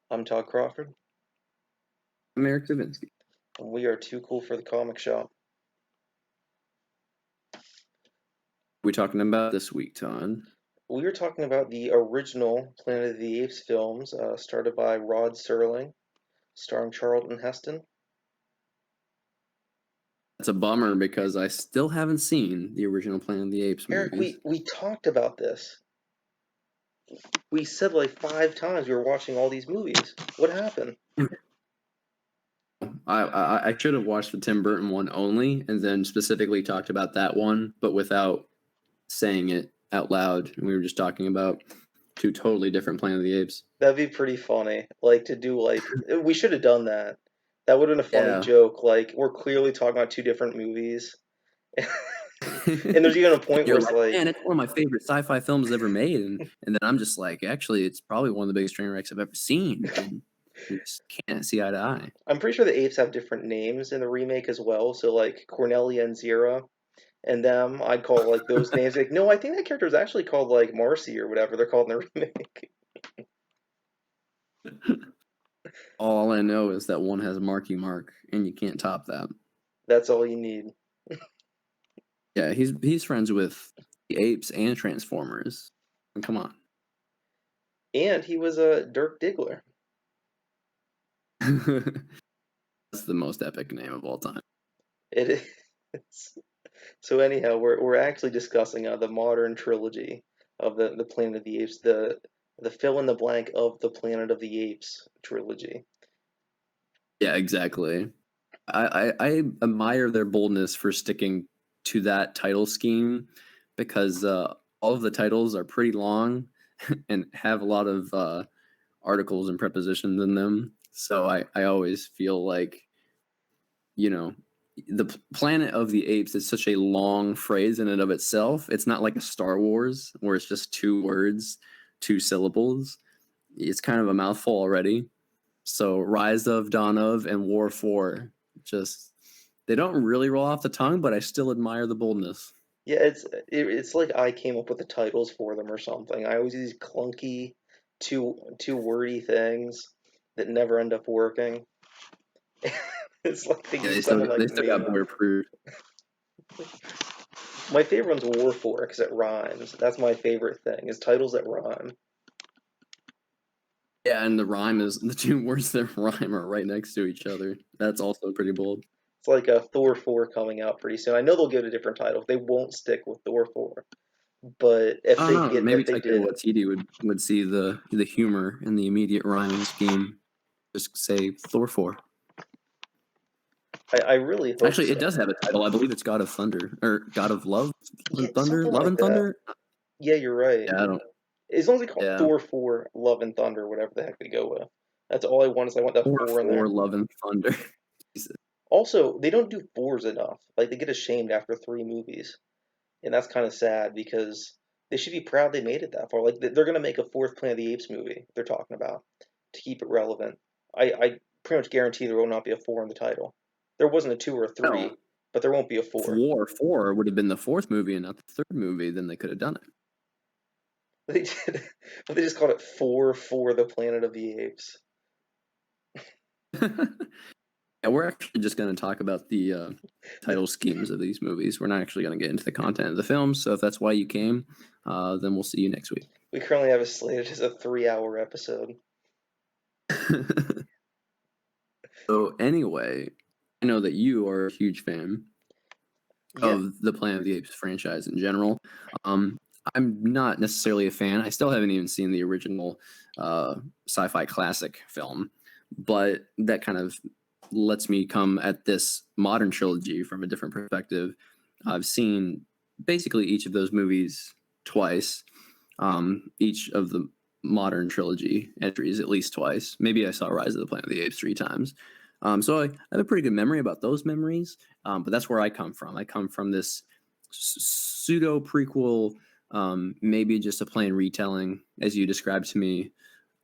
I'm Todd Crawford, I'm Eric Zavinski. and we are too cool for the comic shop. We talking about this week, Todd? We are talking about the original Planet of the Apes films, started by Rod Serling, starring Charlton Heston. That's a bummer because I still haven't seen the original Planet of the Apes Eric, movies. we talked about this. We said like 5 times we were watching all these movies. What happened? I should have watched the Tim Burton one only, and then specifically talked about that one, but without saying it out loud. And we were just talking about two totally different Planet of the Apes. That'd be pretty funny. Like to do we should have done that. That would have been a funny Yeah. joke. Like we're clearly talking about two different movies. And there's even a point where You're it's like, like, man, it's one of my favorite sci-fi films ever made, and then I'm just like, actually, it's probably one of the biggest train wrecks I've ever seen. And we just can't see eye to eye. I'm pretty sure the apes have different names in the remake as well. So like Cornelia and Zira and them, I'd call like those names. Like, no, I think that character is actually called like Marcy or whatever they're called in the remake. All I know is that one has Marky Mark, and you can't top that. That's all you need. Yeah, he's friends with the apes and Transformers. And come on. And he was a Dirk Diggler. That's the most epic name of all time. It is. So anyhow, we're actually discussing the modern trilogy of the Planet of the Apes, the fill in the blank of the Planet of the Apes trilogy. Yeah, exactly. I admire their boldness for sticking to that title scheme because all of the titles are pretty long and have a lot of articles and prepositions in them. So I always feel like, you know, the Planet of the Apes is such a long phrase in and of itself. It's not like a Star Wars where it's just two words, two syllables. It's kind of a mouthful already. So Rise of, Dawn of, and War for, just they don't really roll off the tongue, but I still admire the boldness. Yeah, it's like I came up with the titles for them or something. I always use these clunky, too wordy things that never end up working. It's like they Yeah, just sound like they still made got up. more proof. My favorite one's War for because it rhymes. That's my favorite thing is titles that rhyme. Yeah, and the rhyme is the two words that rhyme are right next to each other. That's also pretty bold. It's like a Thor 4 coming out pretty soon. I know they'll give it a different title. They won't stick with Thor 4. But I don't know. Maybe if they Taika did, Waititi would see the humor in the immediate rhyming scheme. Just say Thor 4. I really hope Actually, it so. does have a title. I believe it's God of Thunder or God of Love Yeah, and Thunder. something Love like and that. Thunder. Yeah, you're right. Yeah, I don't. As long as they call it Yeah, Thor 4, Love and Thunder, whatever the heck they go with. That's all I want is I want that Thor 4 in 4, there. Love and Thunder. Also, they don't do fours enough. Like they get ashamed after 3 movies. And that's kind of sad because they should be proud they made it that far. Like they're gonna make a fourth Planet of the Apes movie. They're talking about to keep it relevant. I pretty much guarantee there will not be a 4 in the title. There wasn't a 2 or a No, 3, but there won't be a if 4. War 4 would have been the fourth movie and not the third movie, then they could have done They did, but they just called it 4 for the Planet of the Apes. it. Yeah, we're actually just going to talk about the title schemes of these movies. We're not actually going to get into the content of the films. So if that's why you came, then we'll see you next week. We currently have it slated as a 3-hour episode. So anyway, I know that you are a huge fan Yeah, of the Planet of the Apes franchise in general. Um, I'm not necessarily a fan. I still haven't even seen the original sci-fi classic film, but that kind of lets me come at this modern trilogy from a different perspective. I've seen basically each of those movies twice, each of the modern trilogy entries at least twice. Maybe I saw Rise of the Planet of the Apes 3 times. So I have a pretty good memory about those memories, but that's where I come from. I come from this pseudo prequel, maybe just a plain retelling, as you described to me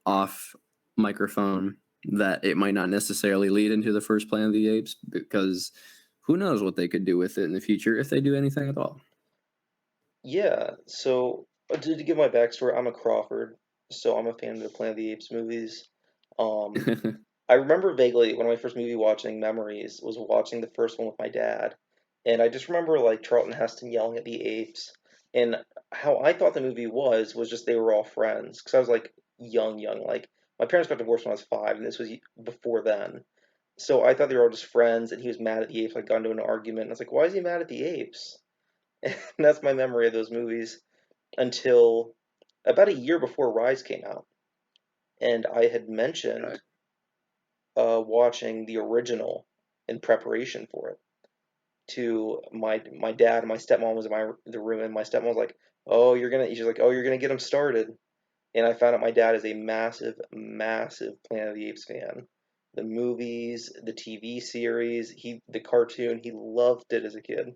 off microphone, that it might not necessarily lead into the first Planet of the Apes because who knows what they could do with it in the future if they do anything at all. yeah. So to give my backstory, I'm a Crawford, so I'm a fan of the Planet of the Apes movies. Um, I remember vaguely one of my first movie watching memories was watching the first one with my dad, and I just remember like Charlton Heston yelling at the apes, and how I thought the movie was just they were all friends because I was like young, like my parents got divorced when I was 5, and this was before then. So I thought they were all just friends, and he was mad at the apes. Like got into an argument, and I was like, why is he mad at the apes? And that's my memory of those movies until about a year before Rise came out, and I had Okay. mentioned watching the original in preparation for it to my dad. And my stepmom was in the room, and my stepmom was like, "Oh, you're gonna," she's like, "Oh, you're gonna get him started." And I found out my dad is a massive Planet of the Apes fan. The movies, the TV series, the cartoon, he loved it as a kid.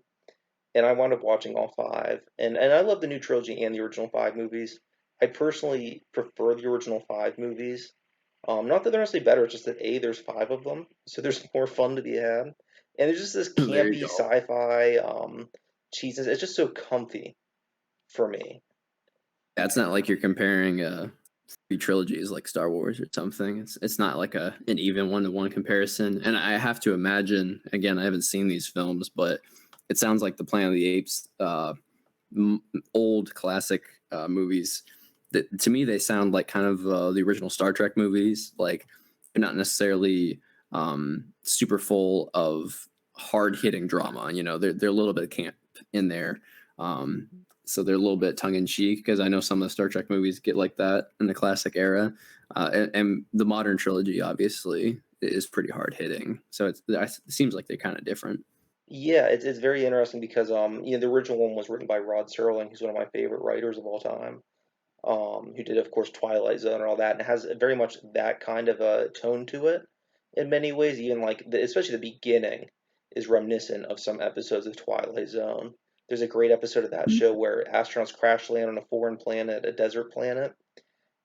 And I wound up watching all five. And I love the new trilogy and the original five movies. I personally prefer the original five movies. Not that they're necessarily better, it's just that A, there's five of them, so there's more fun to be had. And there's just this There you campy go. sci-fi cheesiness. It's just so comfy for me. That's not like you're comparing three trilogies like Star Wars or something. It's not like an even one to one comparison. And I have to imagine, again, I haven't seen these films, but it sounds like the Planet of the Apes old classic movies. That to me they sound like kind of the original Star Trek movies. Like they're not necessarily super full of hard hitting drama. You know, they're a little bit of camp in there. Um, so they're a little bit tongue in cheek because I know some of the Star Trek movies get like that in the classic era, and the modern trilogy obviously is pretty hard hitting. So it seems like they're kind of different. Yeah, it's very interesting because the original one was written by Rod Serling, who's one of my favorite writers of all time. Who did, of course, Twilight Zone and all that, and it has very much that kind of a tone to it in many ways. Even like, especially the beginning is reminiscent of some episodes of Twilight Zone. There's a great episode of that show where astronauts crash land on a foreign planet, a desert planet,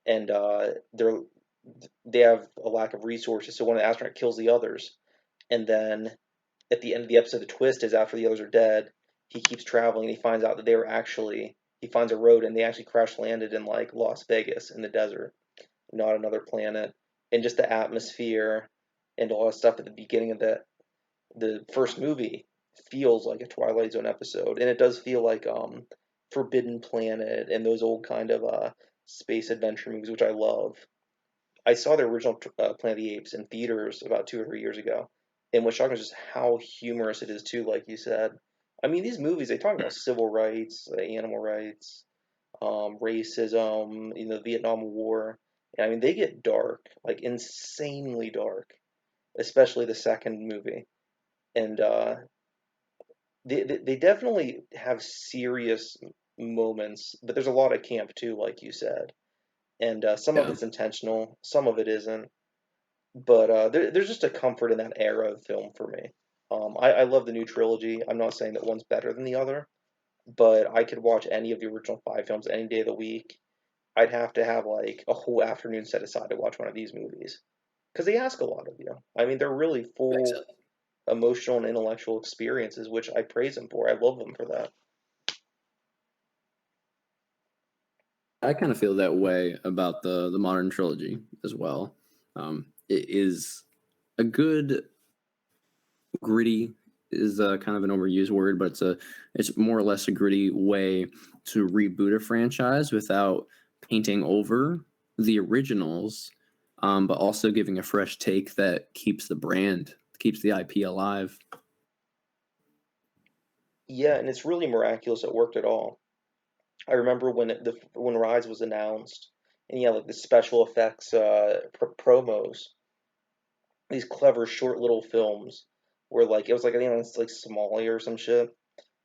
and they have a lack of resources, so one of the astronauts kills the others, and then at the end of the episode, the twist is after the others are dead, he keeps traveling and he finds out that they were actually he finds a road and they actually crash landed in like Las Vegas in the desert, not another planet. And just the atmosphere and all that stuff at the beginning of the first movie feels like a Twilight Zone episode, and it does feel like Forbidden Planet and those old kind of space adventure movies, which I love. I saw the original Planet of the Apes in theaters about 2 or 3 years ago, and what's shocking is just how humorous it is too. Like you said, I mean, these movies they talk about civil rights, animal rights, racism, the Vietnam War. And I mean, they get dark, like insanely dark, especially the second movie. And they definitely have serious moments, but there's a lot of camp too, like you said. And some of Yeah. it's intentional, some of it isn't. But there's just a comfort in that era of film for me. I love the new trilogy. I'm not saying that one's better than the other, but I could watch any of the original five films any day of the week. I'd have to have like a whole afternoon set aside to watch one of these movies because they ask a lot of you. I mean, they're really Makes full sense. emotional and intellectual experiences, which I praise them for. I love them for that. I kind of feel that way about the modern trilogy as well. It is a good gritty is kind of an overused word, but it's more or less a gritty way to reboot a franchise without painting over the originals, but also giving a fresh take that keeps the brand, keeps the IP alive. Yeah, and it's really miraculous it worked at all. I remember when Rise was announced, and yeah, like the special effects promos, these clever short little films where like it was like I think it's like Somalia or some shit,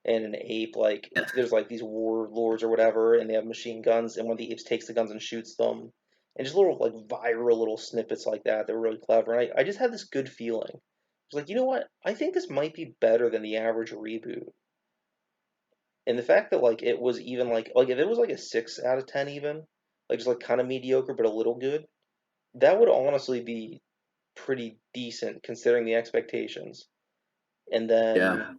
and an ape like Yeah, there's like these warlords or whatever, and they have machine guns, and one of the apes takes the guns and shoots them, and just little like viral little snippets like that. They're really clever, and I just had this good feeling. I was like, you know what? I think this might be better than the average reboot. And the fact that like it was even like if it was like a 6 out of 10 even, like just like kind of mediocre but a little good, that would honestly be pretty decent considering the expectations. And then yeah,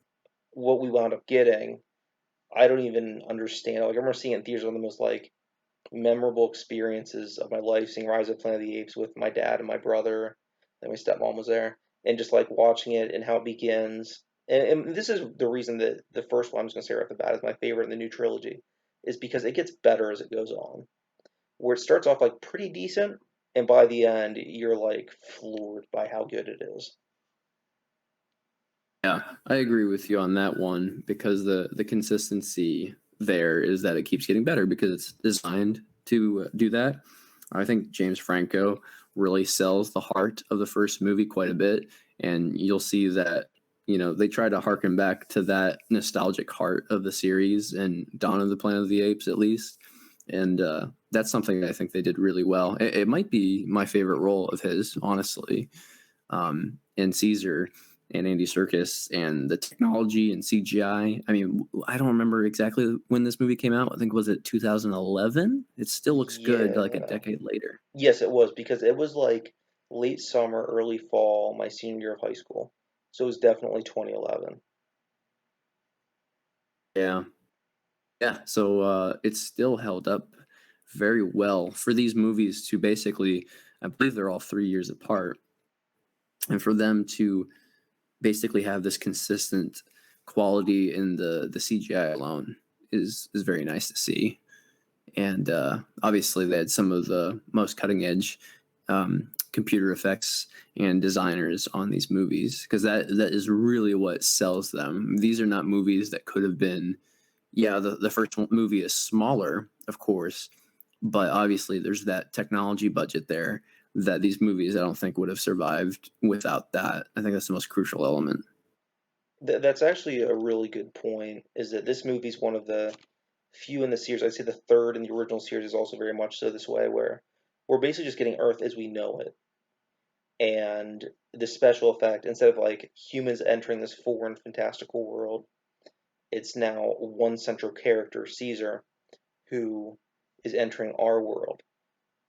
what we wound up getting, I don't even understand. Like I remember seeing it in theaters on the most like memorable experiences of my life, seeing Rise of the Planet of the Apes with my dad and my brother, and my stepmom was there, and just like watching it and how it begins. And this is the reason that the first one I'm just gonna say right off the bat is my favorite in the new trilogy, is because it gets better as it goes on. Where it starts off like pretty decent, and by the end you're like floored by how good it is. Yeah, I agree with you on that one because the consistency there is that it keeps getting better because it's designed to do that. I think James Franco really sells the heart of the first movie quite a bit, and you'll see that they try to harken back to that nostalgic heart of the series and Dawn of the Planet of the Apes at least, and that's something I think they did really well. It might be my favorite role of his, honestly, and Caesar and Andy Serkis and the technology and CGI. I mean, I don't remember exactly when this movie came out. I think was it 2011? It still looks good like a Yeah. decade later. Yes, it was because it was like late summer, early fall, my senior year of high school. So it was definitely 2011. Yeah. Yeah. So it's still held up very well for these movies to basically, I believe they're all 3 years apart, and for them to basically have this consistent quality in the CGI alone is very nice to see. And obviously they had some of the most cutting edge computer effects and designers on these movies because that is really what sells them. These are not movies that could have been, yeah, the first movie is smaller, of course, but obviously there's that technology budget there that these movies I don't think would have survived without that. I think that's the most crucial element. That's actually a really good point, is that this movie's one of the few in the series. I'd say the third in the original series is also very much so this way, where we're basically just getting Earth as we know it. And the special effect, instead of like humans entering this foreign fantastical world, it's now one central character, Caesar, who is entering our world.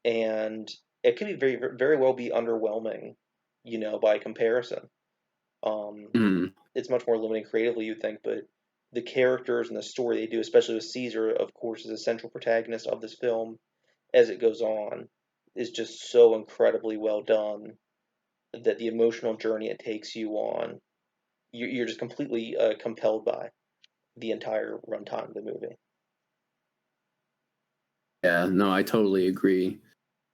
And it can be very well be underwhelming, by comparison. Um, Mm. it's much more limiting creatively, you'd think, but the characters and the story they do, especially with Caesar, of course, is a central protagonist of this film as it goes on, is just so incredibly well done that the emotional journey it takes you on, you're just completely compelled by the entire runtime of the movie. Yeah, no, I totally agree.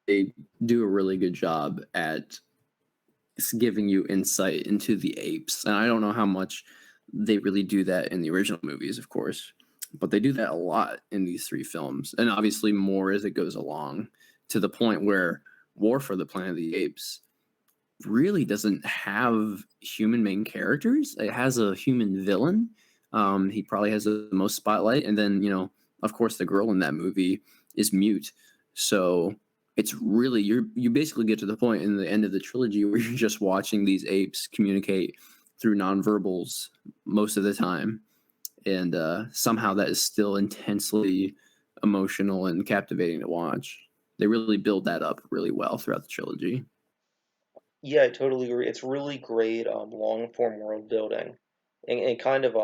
They do a really good job at giving you insight into the apes. And I don't know how much they really do that in the original movies, of course, but they do that a lot in these three films. And obviously more as it goes along to the point where War for the Planet of the Apes really doesn't have human main characters. It has a human villain. He probably has the most spotlight. And then, of course, the girl in that movie is mute. So it's really you basically get to the point in the end of the trilogy where you're just watching these apes communicate through nonverbals most of the time, and somehow that is still intensely emotional and captivating to watch. They really build that up really well throughout the trilogy. Yeah, I totally agree. It's really great long form world building, and kind of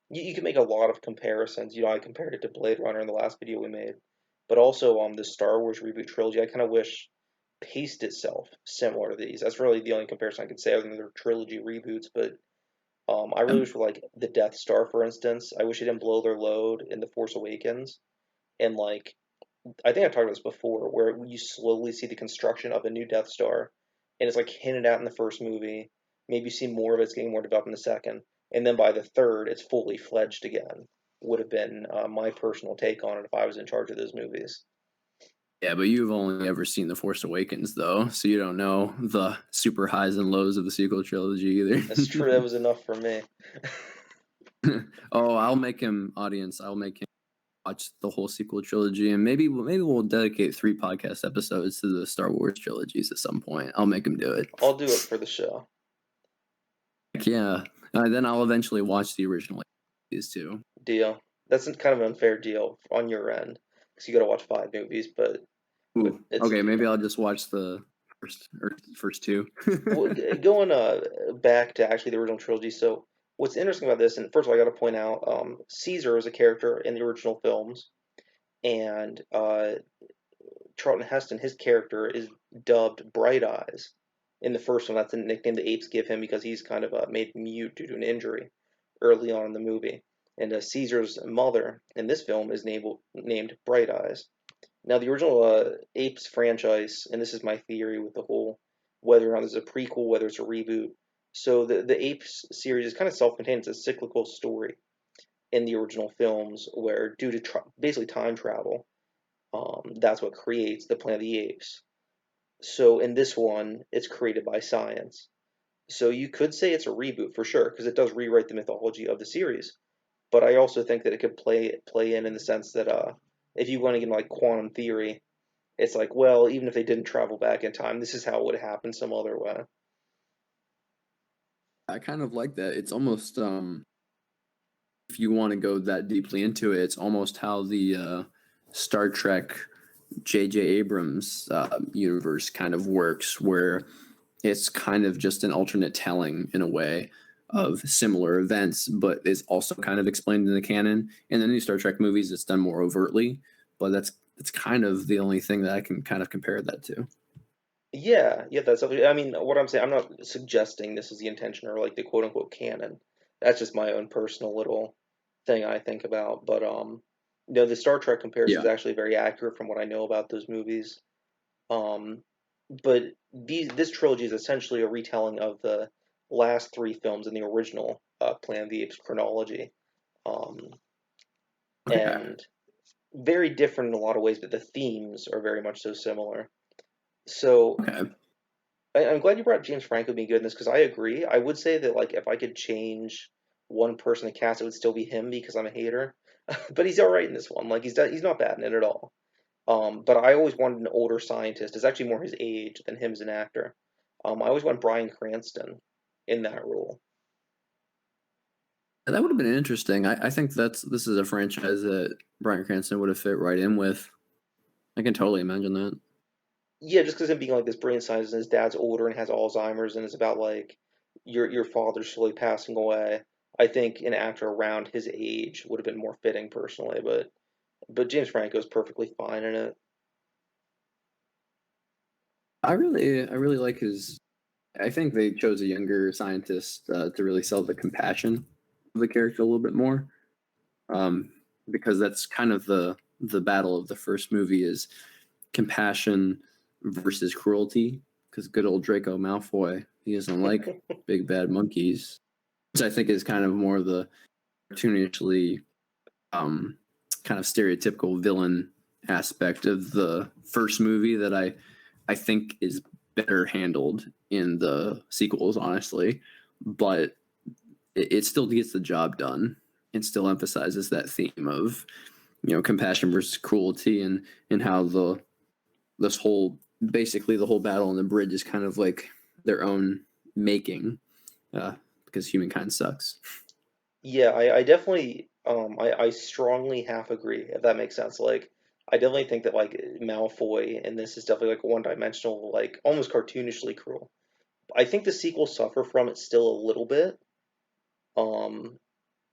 you can make a lot of comparisons. I compared it to Blade Runner in the last video we made, but also the Star Wars reboot trilogy. I kind of wish paced itself similar to these. That's really the only comparison I could say other than their trilogy reboots. But I really Yep. wish for like the Death Star, for instance, I wish it didn't blow their load in The Force Awakens, and like I think I've talked about this before, where you slowly see the construction of a new Death Star, and it's like hinted at in the first movie. Maybe you see more of it's getting more developed in the second, and then by the third, it's fully fledged again. Would have been my personal take on it if I was in charge of those movies. Yeah, but you've only ever seen The Force Awakens, though, so you don't know the super highs and lows of the sequel trilogy That's either. true. That was enough for me. Oh, I'll make him audience. I'll make him watch the whole sequel trilogy, and maybe we'll dedicate 3 podcast episodes to the Star Wars trilogies at some point. I'll make him do it. I'll do it for the show. Yeah, then I'll eventually watch the original these two. Deal. That's kind of an unfair deal on your end because you got to watch 5 movies, but Ooh, it's a okay, maybe deal. I'll just watch the first two. Well, going back to actually the original trilogy. So what's interesting about this, and first of all, I got to point out, Caesar is a character in the original films, and Charlton Heston, his character is dubbed Bright Eyes. In the first one, that's the nickname the apes give him because he's kind of made mute due to an injury early on in the movie. And Caesar's mother in this film is named Bright Eyes. Now, the original Apes franchise, and this is my theory with the whole whether or not it's a prequel, whether it's a reboot. So the Apes series is kind of self-contained. It's a cyclical story in the original films where, due to basically time travel, that's what creates the Planet of the Apes. So in this one, it's created by science. So you could say it's a reboot for sure because it does rewrite the mythology of the series. But I also think that it could play in the sense that if you want to get like quantum theory, it's like, well, even if they didn't travel back in time, this is how it would happen some other way. I kind of like that. It's almost if you want to go that deeply into it, it's almost how the Star Trek J.J. Abrams universe kind of works, where it's kind of just an alternate telling in a way of similar events, but is also kind of explained in the canon. In the new Star Trek movies, it's done more overtly, but it's kind of the only thing that I can kind of compare that to. Yeah, yeah, that's. I mean, what I'm saying, I'm not suggesting this is the intention or like the quote unquote canon. That's just my own personal little thing I think about. But the Star Trek comparison Yeah. is actually very accurate from what I know about those movies. Um, but this trilogy is essentially a retelling of the last three films in the original Planet of the Apes chronology, um, Okay. and very different in a lot of ways, but the themes are very much so similar. So Okay. I'm glad you brought up James Franco being good in this because I agree. I would say that like if I could change one person to cast, it would still be him because I'm a hater. But he's all right in this one. Like he's not bad in it at all. But I always wanted an older scientist. It's actually more his age than him as an actor. I always want Bryan Cranston in that role. That would have been interesting. I think this is a franchise that Bryan Cranston would have fit right in with. I can totally imagine that. Yeah, just because him being like this brilliant scientist and his dad's older and has Alzheimer's and is about like your father slowly passing away. I think an actor around his age would have been more fitting personally, but James Franco is perfectly fine in it. I really like his. I think they chose a younger scientist to really sell the compassion of the character a little bit more, um, because that's kind of the battle of the first movie is compassion versus cruelty. Because good old Draco Malfoy, he doesn't like big bad monkeys, which I think is kind of more the cartoonishly um, kind of stereotypical villain aspect of the first movie that I think is better handled in the sequels, honestly. But it still gets the job done and still emphasizes that theme of compassion versus cruelty and how this whole basically the whole battle on the bridge is kind of like their own making uh, because humankind sucks. Yeah, I definitely I strongly half agree if that makes sense. Like I definitely think that like Malfoy in this is definitely like one-dimensional, like almost cartoonishly cruel. I think the sequels suffer from it still a little bit. Um,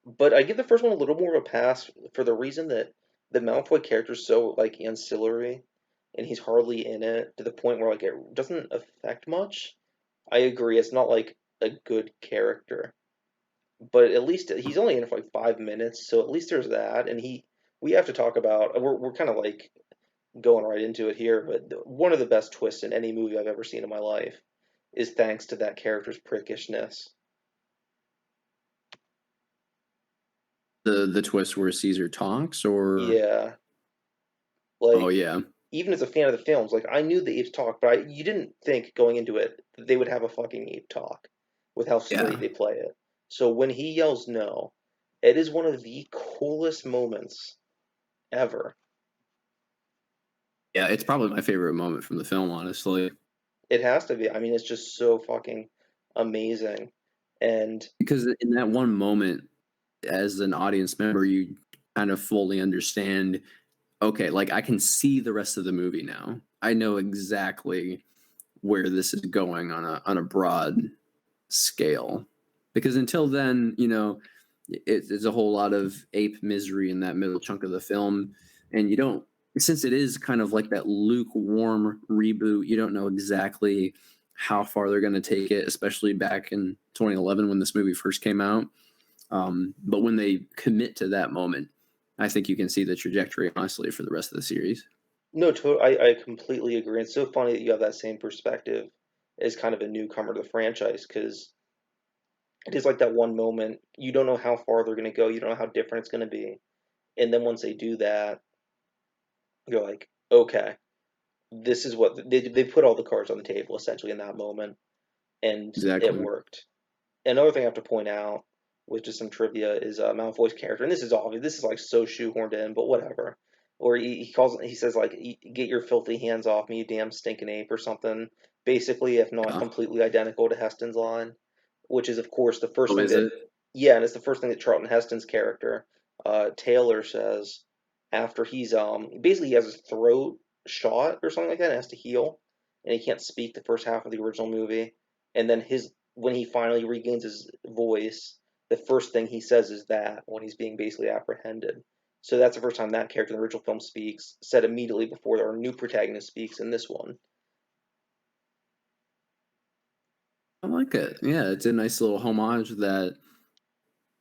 but I give the first one a little more of a pass for the reason that the Malfoy character is so like ancillary and he's hardly in it to the point where like it doesn't affect much. I agree, it's not like a good character, but at least he's only in it for like 5 minutes, so at least there's that. And we have to talk about we're kind of like going right into it here, but one of the best twists in any movie I've ever seen in my life is thanks to that character's prickishness. The twist where Caesar talks, or Yeah, oh like yeah, even as a fan of the films, like I knew the apes talk, but you didn't think going into it that they would have a fucking ape talk with how straight yeah, they play it. So when he yells no, it is one of the coolest moments ever. yeah. It's probably my favorite moment from the film, honestly, It has to be. I mean, it's just so fucking amazing. And because in that one moment, as an audience member, you kind of fully understand. Okay, like I can see the rest of the movie now. I know exactly where this is going on a broad scale. Because until then, it's a whole lot of ape misery in that middle chunk of the film, and you don't, since it is kind of like that lukewarm reboot, you don't know exactly how far they're going to take it, especially back in 2011 when this movie first came out. But when they commit to that moment, I think you can see the trajectory, honestly, for the rest of the series. No, I completely agree. It's so funny that you have that same perspective as kind of a newcomer to the franchise because it is like that one moment you don't know how far they're going to go, you don't know how different it's going to be, and then once they do that, you're like, okay, this is what they put all the cards on the table essentially in that moment, and it Exactly. worked. Another thing I have to point out with just some trivia is Malfoy's character, and this is obvious. This is like so shoehorned in, but whatever. Or he says like, "Get your filthy hands off me, you damn stinking ape," or something. Basically, if not Yeah. completely identical to Heston's line, which is of course the first Oh, thing is that, it? yeah, and it's the first thing that Charlton Heston's character, Taylor, says after he's basically he has his throat shot or something like that and has to heal, and he can't speak the first half of the original movie, and then his when he finally regains his voice, the first thing he says is that when he's being basically apprehended. So that's the first time that character in the original film speaks, said immediately before our new protagonist speaks in this one. I like it. Yeah, it's a nice little homage that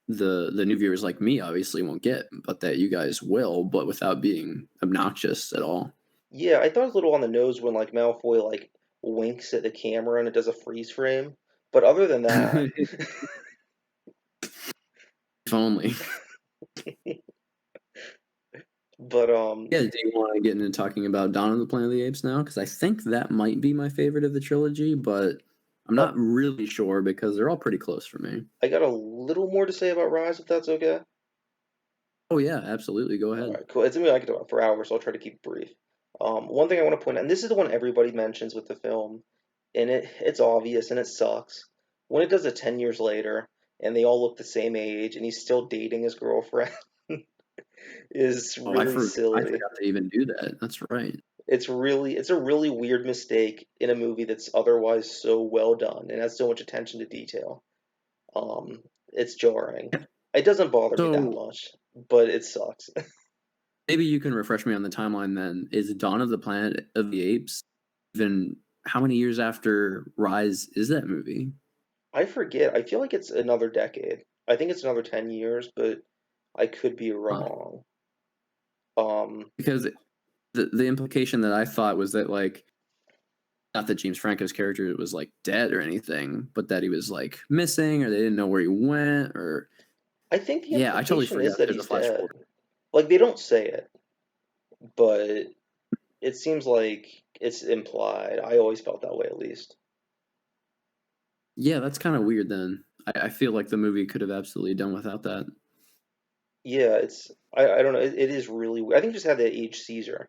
the new viewers like me obviously won't get, but that you guys will, but without being obnoxious at all. Yeah, I thought it was a little on the nose when like Malfoy like winks at the camera and it does a freeze frame. But other than that, If only. but Yeah, do you want to get into talking about Dawn of the Planet of the Apes now? Because I think that might be my favorite of the trilogy, but I'm uh, not really sure because they're all pretty close for me. I got a little more to say about Rise if that's okay. Oh yeah, absolutely. Go All ahead. right, cool. It's a movie I could talk about for hours, so I'll try to keep it brief. One thing I want to point out, and this is the one everybody mentions with the film, and it's obvious and it sucks. When it does it 10 years later, and they all look the same age, and he's still dating his girlfriend, is Oh, really I silly. forgot to even do that. That's right. It's a really weird mistake in a movie that's otherwise so well done and has so much attention to detail. It's jarring. It doesn't bother me that So much, but it sucks. maybe you can refresh me on the timeline then. Is Dawn of the Planet of the Apes even how many years after Rise is that movie? I forget. I feel like it's another decade. I think it's another 10 years, but I could be Huh. wrong. Um, Because the implication that I thought was that like not that James Franco's character was like dead or anything, but that he was like missing or they didn't know where he went or I think the yeah, I totally implication is forgot. that There's a he's flash dead. forward. Like they don't say it, but it seems like it's implied. I always felt that way at least. Yeah, that's kind of weird then. I feel like the movie could have absolutely done without that. Yeah, I don't know. It is really weird. I think just had to age Caesar,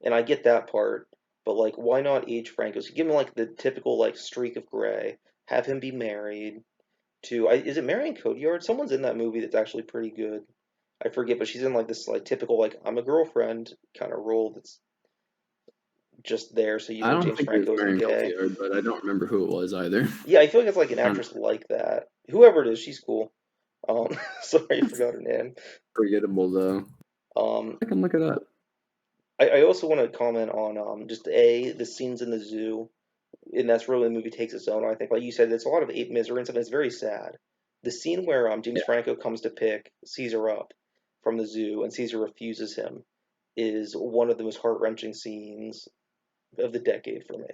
and I get that part, but like why not age Franco's? Give him like the typical like streak of gray. Have him be married to is it Marion Cotillard? Someone's in that movie that's actually pretty good. I forget, but she's in like this like typical like I'm a girlfriend kind of role that's just there so you I know don't James think it was Franco isn't Marion gay. Cotillard, but I don't remember who it was either. Yeah, I feel like it's like an Kind actress like that. Whoever it is, she's cool. Sorry, I of forgot her name. forgettable though. Um, I can look it up. I also want to comment on just the scenes in the zoo, and that's really the movie takes its own. I think, like you said, there's a lot of ape misery and stuff. And it's very sad. The scene where James Yeah. Franco comes to pick Caesar up from the zoo and Caesar refuses him is one of the most heart wrenching scenes of the decade for me.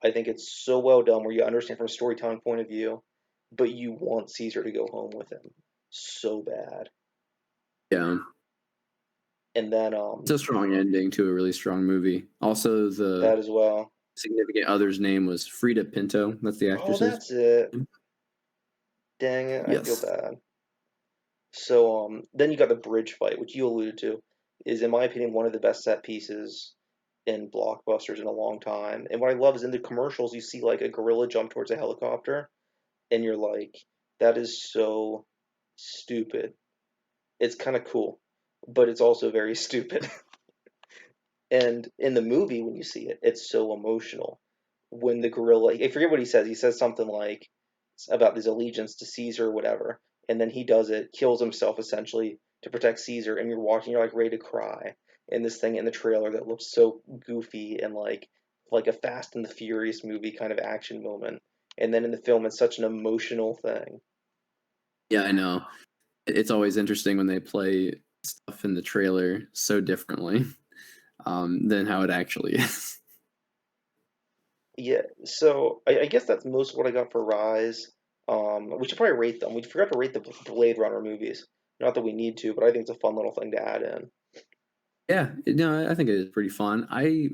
I think it's so well done where you understand from a storytelling point of view, but you want Caesar to go home with him so bad. Yeah. And then It's a strong ending to a really strong movie. Also, the that as well. significant other's name was Frida Pinto. That's the Oh, actress's that's it. name. Dang it, I feel Yes. bad. So then you got the bridge fight, which you alluded to, is in my opinion one of the best set pieces in blockbusters in a long time. And what I love is in the commercials you see like a gorilla jump towards a helicopter, and you're like, that is so stupid. It's kind of cool, but it's also very stupid. And in the movie, when you see it, it's so emotional. When the gorilla, I forget what he says. He says something like about his allegiance to Caesar or whatever, and then he does it, kills himself essentially to protect Caesar, and you're watching, you're like ready to cry. in this thing in the trailer that looks so goofy and like a Fast and the Furious movie kind of action moment, and then in the film it's such an emotional thing. Yeah, I know. It's always interesting when they play stuff in the trailer so differently than how it actually is. Yeah, so I guess that's most of what I got for Rise. We should probably rate them. We forgot to rate the Blade Runner movies. Not that we need to, but I think it's a fun little thing to add in. Yeah, no, I think it is pretty fun. I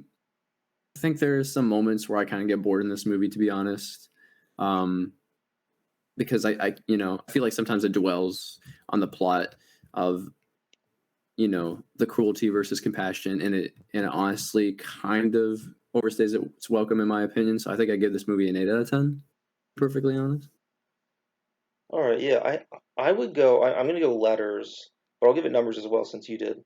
think there's some moments where I kind of get bored in this movie, to be honest, um, because I feel like sometimes it dwells on the plot of the cruelty versus compassion, and it honestly kind of overstays its welcome in my opinion. So I think I give this movie an 8 out of 10. Perfectly honest. All right, yeah, I would go. I'm gonna go letters, but I'll give it numbers as well since you did,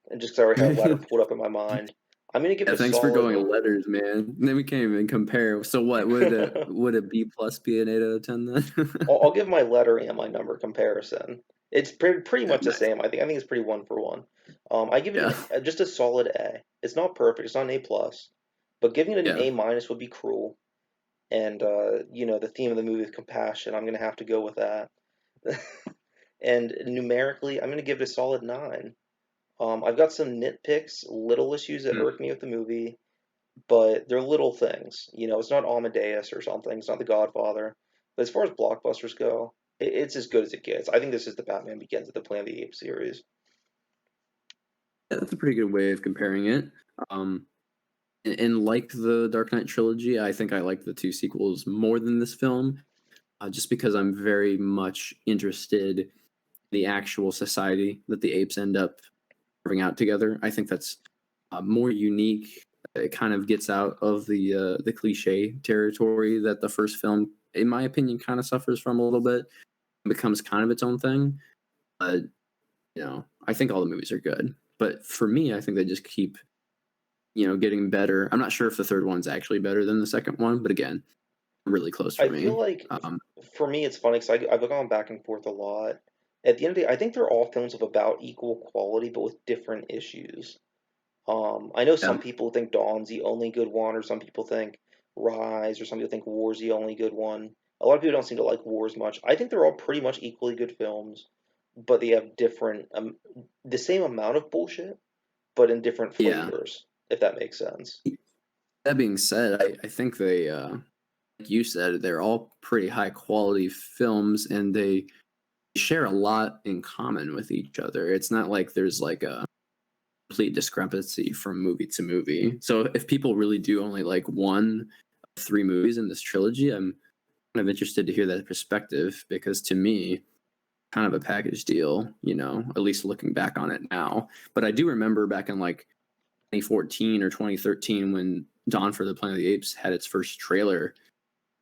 and just 'cause I already had letter pulled up in my mind. I'm gonna give it Yeah, a thanks for solid. going letters, man. Then we can't even compare. So what would a B plus be an 8 out of 10 then? I'll give my letter and my number comparison. It's pretty Yeah, much the nice. same. I think it's pretty one for one. I give Yeah, it just a solid A. It's not perfect. It's not an A plus, but giving it an yeah. A minus would be cruel. And the theme of the movie is compassion. I'm gonna have to go with that. And numerically, I'm gonna give it a solid 9. I've got some nitpicks, little issues that Mm. irk me with the movie, but they're little things. It's not Amadeus or something. It's not The Godfather. But as far as blockbusters go, it's as good as it gets. I think this is the Batman Begins of the Planet of the Apes series. Yeah, that's a pretty good way of comparing it. Um, and like the Dark Knight trilogy, I think I like the two sequels more than this film, just because I'm very much interested in the actual society that the apes end up carving out together. I think that's more unique. It kind of gets out of the cliche territory that the first film, in my opinion, kind of suffers from a little bit. It becomes kind of its own thing. But I think all the movies are good. But for me, I think they just keep getting better. I'm not sure if the third one's actually better than the second one, but again, really close for I feel me. like for me, it's funny because I've gone back and forth a lot. At the end of the day, I think they're all films of about equal quality, but with different issues. I know Yeah, some people think Dawn's the only good one, or some people think Rise, or some people think War's the only good one. A lot of people don't seem to like Wars much. I think they're all pretty much equally good films, but they have the same amount of bullshit, but in different yeah. flavors, if that makes sense. That being said, I think they, like you said, they're all pretty high quality films, and they share a lot in common with each other. It's not like there's like a complete discrepancy from movie to movie. So if people really do only like one of three movies in this trilogy, I'm kind of interested to hear that perspective because to me, kind of a package deal, at least looking back on it now. But I do remember back in like 2014 or 2013 when Dawn for the Planet of the Apes had its first trailer.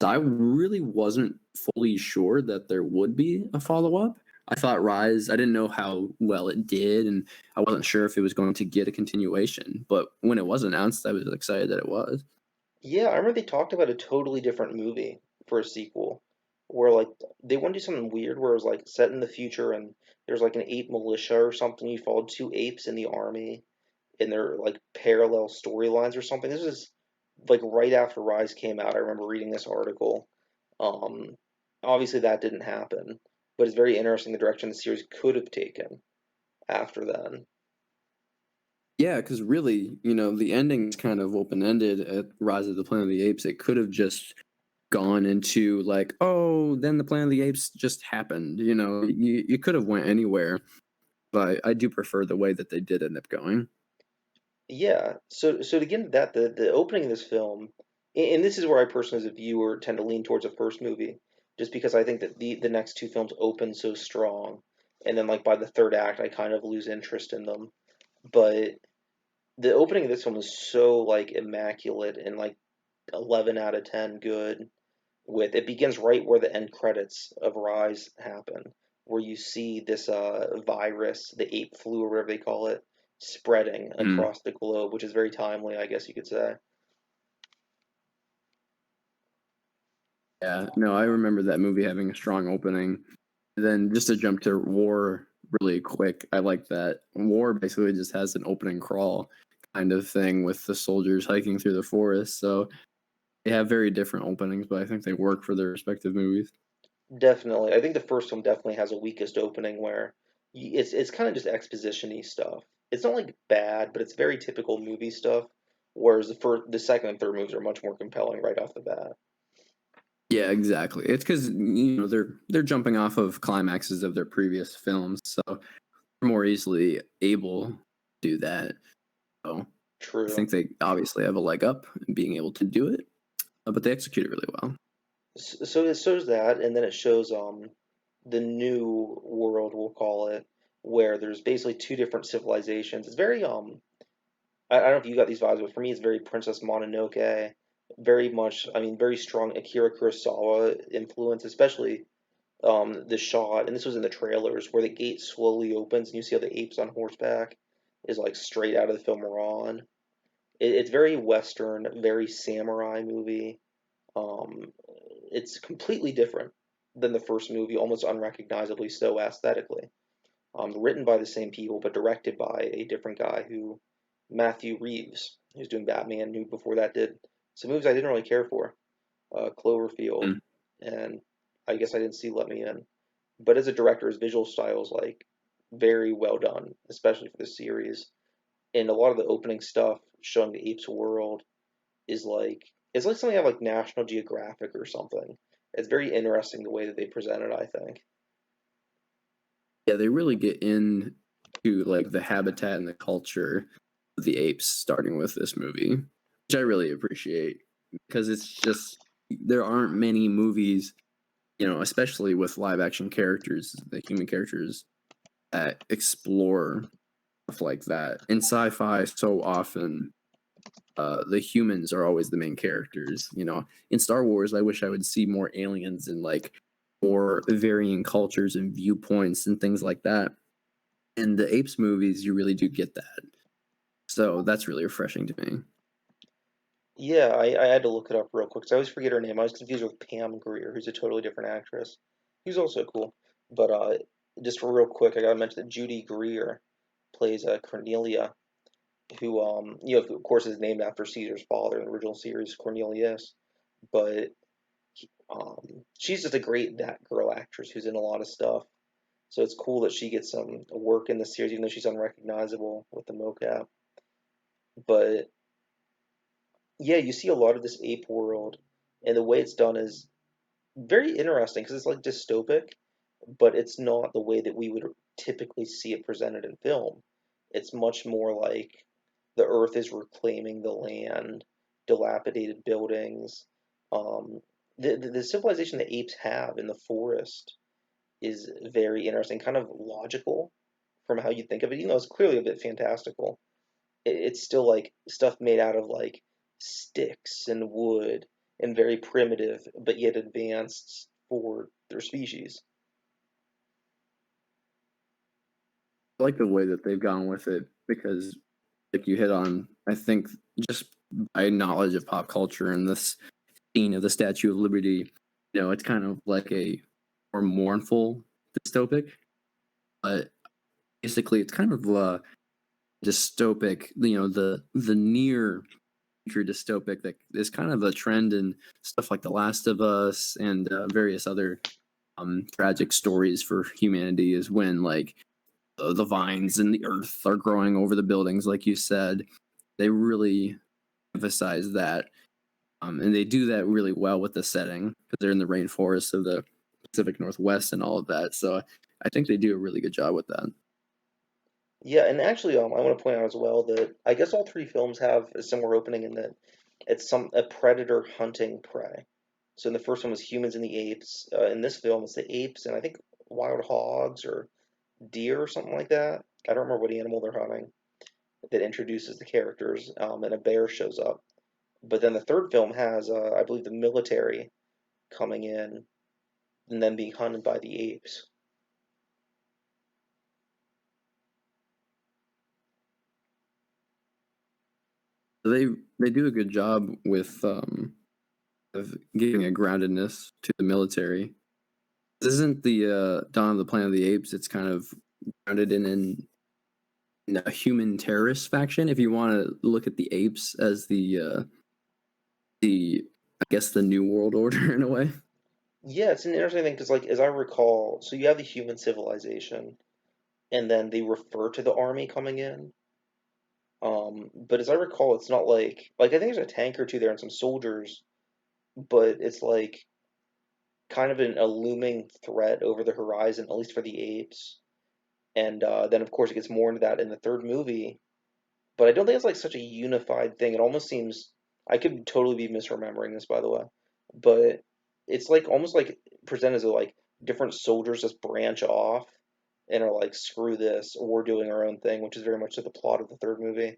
I really wasn't fully sure that there would be a follow up. I thought Rise, I didn't know how well it did, and I wasn't sure if it was going to get a continuation. But when it was announced, I was excited that it was. Yeah, I remember they talked about a totally different movie for a sequel, where like they want to do something weird, where it was like set in the future and there's like an ape militia or something. You followed two apes in the army, and they're like parallel storylines or something. This is like right after Rise came out. I remember reading this article. Um, Obviously that didn't happen, but it's very interesting the direction the series could have taken after then. Yeah, because really, the ending's kind of open ended at Rise of the Planet of the Apes. It could have just gone into like, oh, then the Planet of the Apes just happened. You could have went anywhere, but I do prefer the way that they did end up going. Yeah, so to get into that, the opening of this film, and this is where I personally, as a viewer, tend to lean towards the first movie, just because I think that the next two films open so strong, and then like by the third act, I kind of lose interest in them. But the opening of this film is so like immaculate and like 11 out of 10 good. With it begins right where the end credits of Rise happen, where you see this virus, the ape flu or whatever they call it, spreading Mm. across the globe, which is very timely, I guess you could say. Yeah, no, I remember that movie having a strong opening. Then just to jump to War really quick. I like that. War basically just has an opening crawl kind of thing with the soldiers hiking through the forest. So they have very different openings, but I think they work for their respective movies. Definitely. I think the first one definitely has a weakest opening where it's kind of just exposition-y stuff. It's not like bad, but it's very typical movie stuff. Whereas the second and third movies are much more compelling right off the bat. Yeah, exactly. It's because they're jumping off of climaxes of their previous films, so they're more easily able to do that. So I True. think they obviously have a leg up in being able to do it, but they execute it really well. So it shows that, and then it shows the new world, we'll call it, where there's basically two different civilizations. It's very I don't know if you got these vibes, but for me, it's very Princess Mononoke. Very much, I mean, very strong Akira Kurosawa influence, especially the shot, and this was in the trailers, where the gate slowly opens and you see how the apes on horseback is like straight out of the film Ron. It's very Western, very samurai movie. Um, it's completely different than the first movie, almost unrecognizably so aesthetically. Written by the same people, but directed by a different guy who Matthew Reeves, who's doing Batman, who before that did some movies I didn't really care for, Cloverfield, Mm. and I guess I didn't see Let Me In. But as a director, his visual style is like very well done, especially for the series. And a lot of the opening stuff showing the apes world is like it's like something out of like National Geographic or something. It's very interesting the way that they present it, I think. Yeah, they really get into like the habitat and the culture of the apes, starting with this movie, which I really appreciate because it's just there aren't many movies, especially with live action characters, the human characters that explore stuff like that. In sci-fi, so often the humans are always the main characters. In Star Wars, I wish I would see more aliens and like more varying cultures and viewpoints and things like that. In the Apes movies, you really do get that. So that's really refreshing to me. Yeah, I had to look it up real quick because I always forget her name. I was confused with Pam Grier, who's a totally different actress. Who's also cool. But just for real quick, I gotta mention that Judy Greer plays Cornelia, who of course is named after Caesar's father in the original series, Cornelius. But she's just a great that girl actress who's in a lot of stuff. So it's cool that she gets some work in the series, even though she's unrecognizable with the mocap. But yeah, you see a lot of this ape world, and the way it's done is very interesting because it's like dystopic, but it's not the way that we would typically see it presented in film. It's much more like the earth is reclaiming the land, dilapidated buildings. Um, the civilization that apes have in the forest is very interesting, kind of logical from how you think of it, even though it's clearly a bit fantastical. It's still like stuff made out of like sticks and wood and very primitive, but yet advanced for their species. I like the way that they've gone with it because, like you hit on, I think just by knowledge of pop culture and this scene of the Statue of Liberty, it's kind of like a more mournful dystopic, but basically it's kind of dystopic, the near future dystopic that is kind of a trend in stuff like The Last of Us and various other tragic stories for humanity is when like the vines and the earth are growing over the buildings, like you said. They really emphasize that, and they do that really well with the setting because they're in the rainforests of the Pacific Northwest and all of that. So I think they do a really good job with that. Yeah, and actually, I want to point out as well that I guess all three films have a similar opening in that it's a predator hunting prey. So in the first one was humans and the apes. In this film, it's the apes and I think wild hogs or deer or something like that. I don't remember what animal they're hunting that introduces the characters, and a bear shows up. But then the third film has, I believe, the military coming in and then being hunted by the apes. So they do a good job with of giving a groundedness to the military. This isn't the Dawn of the Planet of the Apes. It's kind of grounded in a human terrorist faction. If you want to look at the apes as the I guess the new world order in a way. Yeah, it's an interesting thing because, like, as I recall, so you have the human civilization, and then they refer to the army coming in. But as I recall, it's not like I think there's a tank or two there and some soldiers, but it's like kind of a looming threat over the horizon, at least for the apes. And then, of course, it gets more into that in the third movie. But I don't think it's like such a unified thing. It almost seems I could totally be misremembering this, by the way, but it's like almost like presented as like different soldiers just branch off and are like, screw this, we're doing our own thing, which is very much to the plot of the third movie.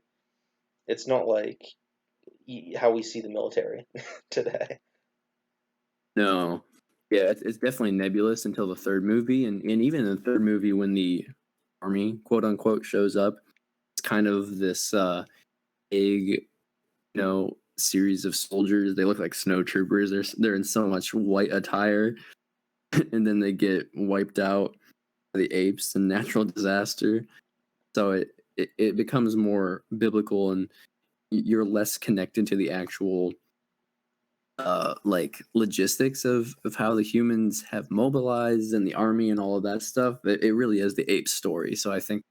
It's not like how we see the military today. No, yeah, it's definitely nebulous until the third movie, and even in the third movie when the army quote unquote shows up, it's kind of this big series of soldiers. They look like snow troopers. They're in so much white attire, and then they get wiped out by the apes and natural disaster. So it becomes more biblical, and you're less connected to the actual like logistics of how the humans have mobilized and the army and all of that stuff. It really is the ape story. So I think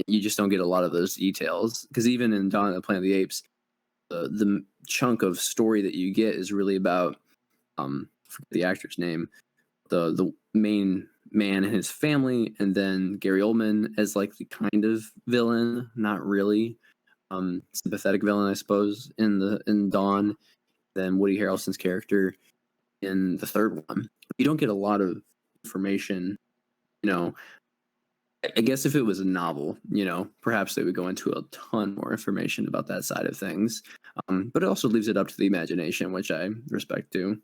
you just don't get a lot of those details because even in Dawn of the Planet of the Apes, the chunk of story that you get is really about I forget the actor's name, the main man and his family, and then Gary Oldman as like the kind of villain, not really sympathetic villain, I suppose, in Dawn. Then Woody Harrelson's character in the third one. You don't get a lot of information. You know, I guess if it was a novel, perhaps they would go into a ton more information about that side of things. But it also leaves it up to the imagination, which I respect too.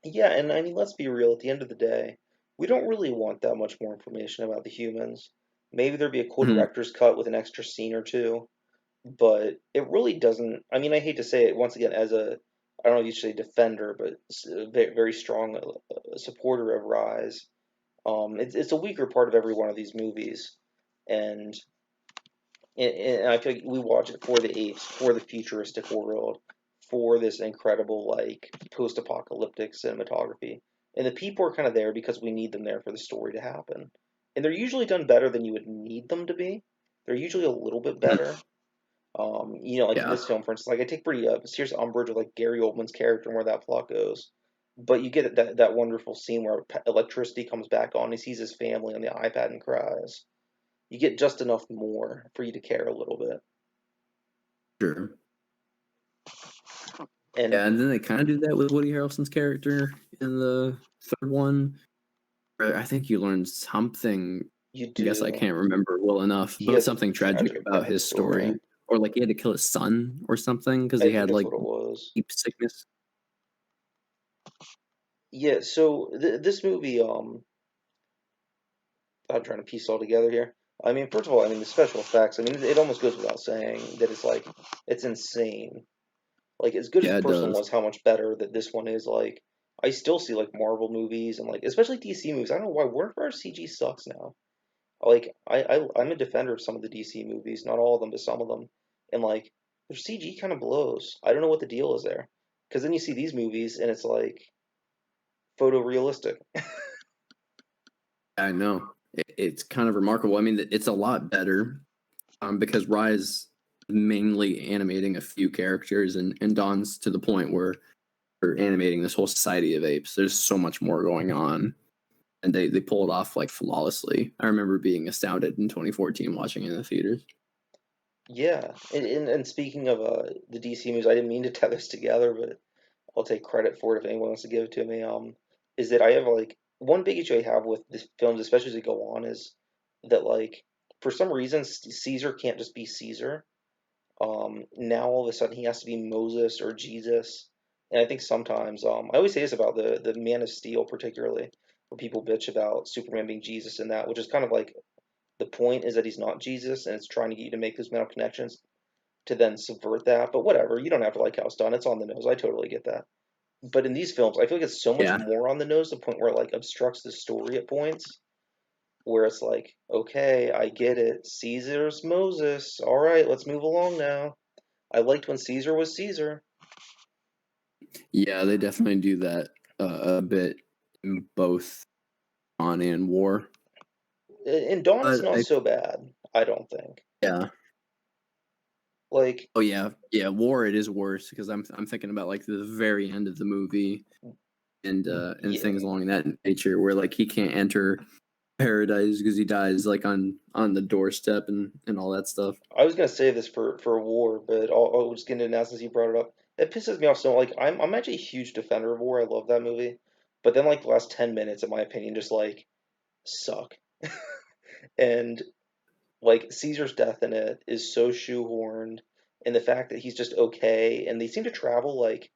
Yeah, and I mean, let's be real, at the end of the day, we don't really want that much more information about the humans. Maybe there'd be a cool Mhm. director's cut with an extra scene or two, but it really doesn't. I mean, I hate to say it once again, as a, I don't know if you should say defender, but a very, very strong supporter of Rise. It's a weaker part of every one of these movies, and and I feel like we watch it for the apes, for the futuristic world, for this incredible like post-apocalyptic cinematography, and the people are kind of there because we need them there for the story to happen, and they're usually done better than you would need them to be. They're usually a little bit better. Like in Yeah, this film, for instance, like I take pretty serious umbrage with like Gary Oldman's character and where that plot goes. But you get that wonderful scene where electricity comes back on. He sees his family on the iPad and cries. You get just enough more for you to care a little bit. sure. And Yeah, and then they kind of do that with Woody Harrelson's character in the third one. I think you learn something. you I guess I do. can't remember well enough, He but has a something tragic tragic about his backstory. story, or like he had to kill his son or something because I he think had that's like what it was. deep sickness. Yeah. So this movie, I'm trying to piece all together here. I mean, first of all, I mean the special effects. I mean, it almost goes without saying that it's like it's insane. Like as good as Yeah, the it first one does. was, how much better that this one is. Like I still see like Marvel movies and like especially DC movies. I don't know why Warner Bros. CG sucks now. Like I'm a defender of some of the DC movies, not all of them, but some of them, and like their CG kind of blows. I don't know what the deal is there, because then you see these movies and it's like photorealistic. I know. It's kind of remarkable. I mean, it's a lot better because Rise mainly animating a few characters, and Dawn's to the point where they're animating this whole society of apes. There's so much more going on, and they pull it off like flawlessly. I remember being astounded in 2014 watching it in the theaters. Yeah, and speaking of the DC movies, I didn't mean to tie this together, but I'll take credit for it if anyone wants to give it to me. Is that I have like one big issue I have with these films, especially as they go on, is that like for some reason Caesar can't just be Caesar. Now all of a sudden he has to be Moses or Jesus, and I think sometimes I always say this about the Man of Steel particularly, where people bitch about Superman being Jesus and that, which is kind of like the point is that he's not Jesus, and it's trying to get you to make those mental connections to then subvert that. But whatever, you don't have to like how it's done. It's on the nose. I totally get that. But in these films, I feel like it's so much Yeah, more on the nose, to the point where it like obstructs the story at points. where it's like, okay, I get it. Caesar's Moses. All right, let's move along now. I liked when Caesar was Caesar. Yeah, they definitely do that a bit in both on and war. In Dawn, it's But not I so bad, I don't think. yeah. Like, Oh yeah, yeah. War it is worse because I'm thinking about like the very end of the movie and yeah, things along that nature where like he can't enter paradise because he dies like on the doorstep and all that stuff. I was gonna save this for war, but I'll just get into it now since you brought it up. It pisses me off so like I'm actually a huge defender of war. I love that movie, but then like the last 10 minutes, in my opinion, just like suck. And like Caesar's death in it is so shoehorned, and the fact that he's just okay, and they seem to travel like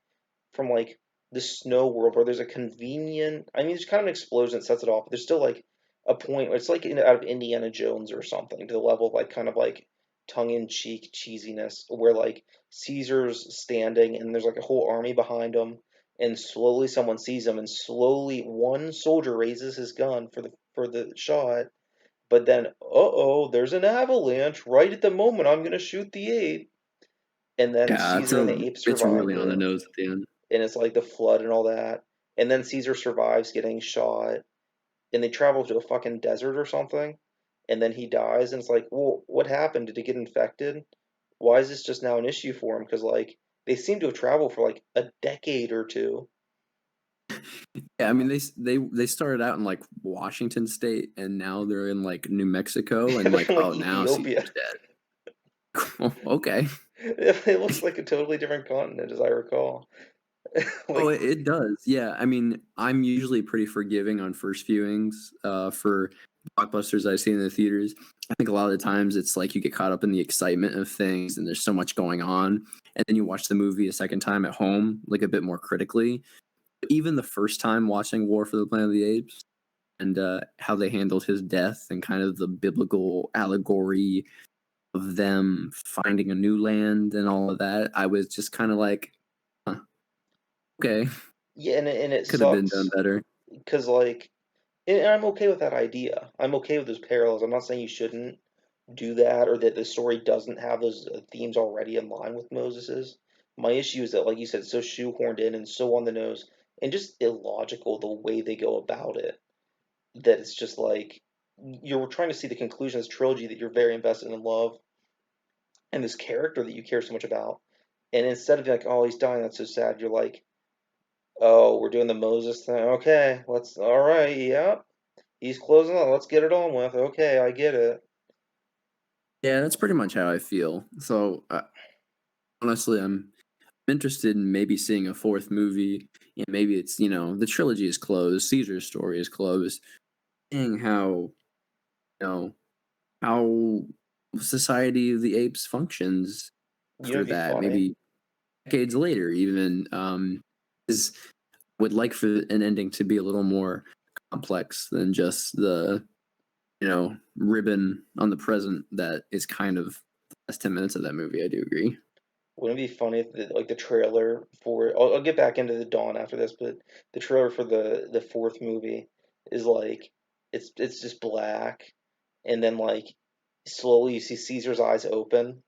from like the snow world where there's a convenient. I mean, there's kind of an explosion that sets it off, but there's still like a point where it's like out of Indiana Jones or something to the level of like kind of like tongue-in-cheek cheesiness where like Caesar's standing and there's like a whole army behind him, and slowly someone sees him, and slowly one soldier raises his gun for the shot, but then uh-oh, there's an avalanche right at the moment I'm gonna shoot the ape, and then Yeah, Caesar and the ape it's survive really on the it, nose at the end. and it's like the flood and all that. And then Caesar survives getting shot, and they travel to a fucking desert or something, and then he dies, and it's like, well, what happened? Did he get infected? Why is this just now an issue for him? Because like they seem to have traveled for like a decade or two. Yeah, I mean they started out in like Washington State and now they're in like New Mexico and They're like in like oh now Ethiopia. Caesar's dead. Okay. It looks like a totally different continent, as I recall. Oh, Like, it does. Yeah, I mean, I'm usually pretty forgiving on first viewings for blockbusters I've seen in the theaters. I think a lot of the times it's like you get caught up in the excitement of things and there's so much going on, and then you watch the movie a second time at home, like a bit more critically. But even the first time watching War for the Planet of the Apes and how they handled his death and kind of the biblical allegory of them finding a new land and all of that, I was just kind of like, huh, okay, yeah, and it could have been done sucks better. because like, and I'm okay with that idea. I'm okay with those parallels. I'm not saying you shouldn't do that or that the story doesn't have those themes already in line with Moses's. My issue is that, like you said, it's so shoehorned in and so on the nose and just illogical the way they go about it, that it's just like you're trying to see the conclusion of this trilogy that you're very invested in and love, and this character that you care so much about. And instead of being like, oh, he's dying, that's so sad, you're like, oh, we're doing the Moses thing. Okay, all right, yep. He's closing up. Let's get it on with. Okay, I get it. Yeah, that's pretty much how I feel. So honestly, I'm interested in maybe seeing a fourth movie. And maybe it's the trilogy is closed, Caesar's story is closed. Seeing how know how Society of the Apes functions You know, after it'd be that, funny. maybe decades later, even is would like for an ending to be a little more complex than just the ribbon on the present that is kind of the last 10 minutes of that movie. I do agree. Wouldn't it be funny if like the trailer for? I'll get back into the Dawn after this, but the trailer for the fourth movie is like it's just black, and then like slowly you see Caesar's eyes open,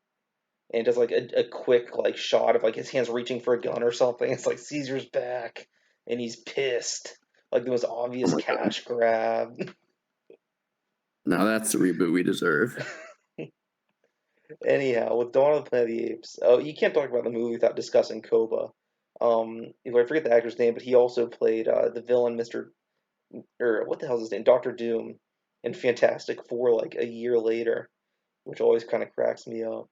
and it does like a quick like shot of like his hands reaching for a gun or something. It's like Caesar's back, and he's pissed, like the most Oh obvious my god! cash grab. Now that's the reboot we deserve. Anyhow, with Dawn of the Planet of the Apes, oh, you can't talk about the movie without discussing Koba. I forget the actor's name, but he also played the villain, Mister, or what the hell's his name, Doctor Doom, in Fantastic Four, like a year later, which always kind of cracks me up.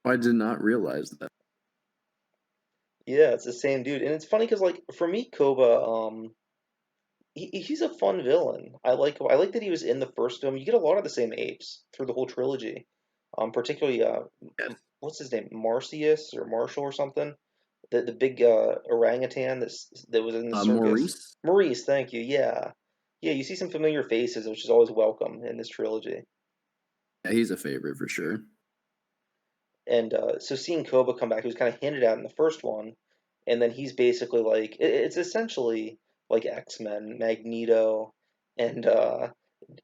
I did not realize that. Yeah, it's the same dude, and it's funny because like for me, Koba, he's a fun villain. I like that he was in the first film. You get a lot of the same apes through the whole trilogy. Particularly Yes. what's his name, Marcius or Marshall or something. The big orangutan that was in the circus. Maurice. Maurice, thank you. Yeah, yeah. You see some familiar faces, which is always welcome in this trilogy. Yeah, he's a favorite for sure. And so seeing Koba come back, he was kind of hinted at in the first one, and then he's basically like it's essentially like X Men, Magneto, and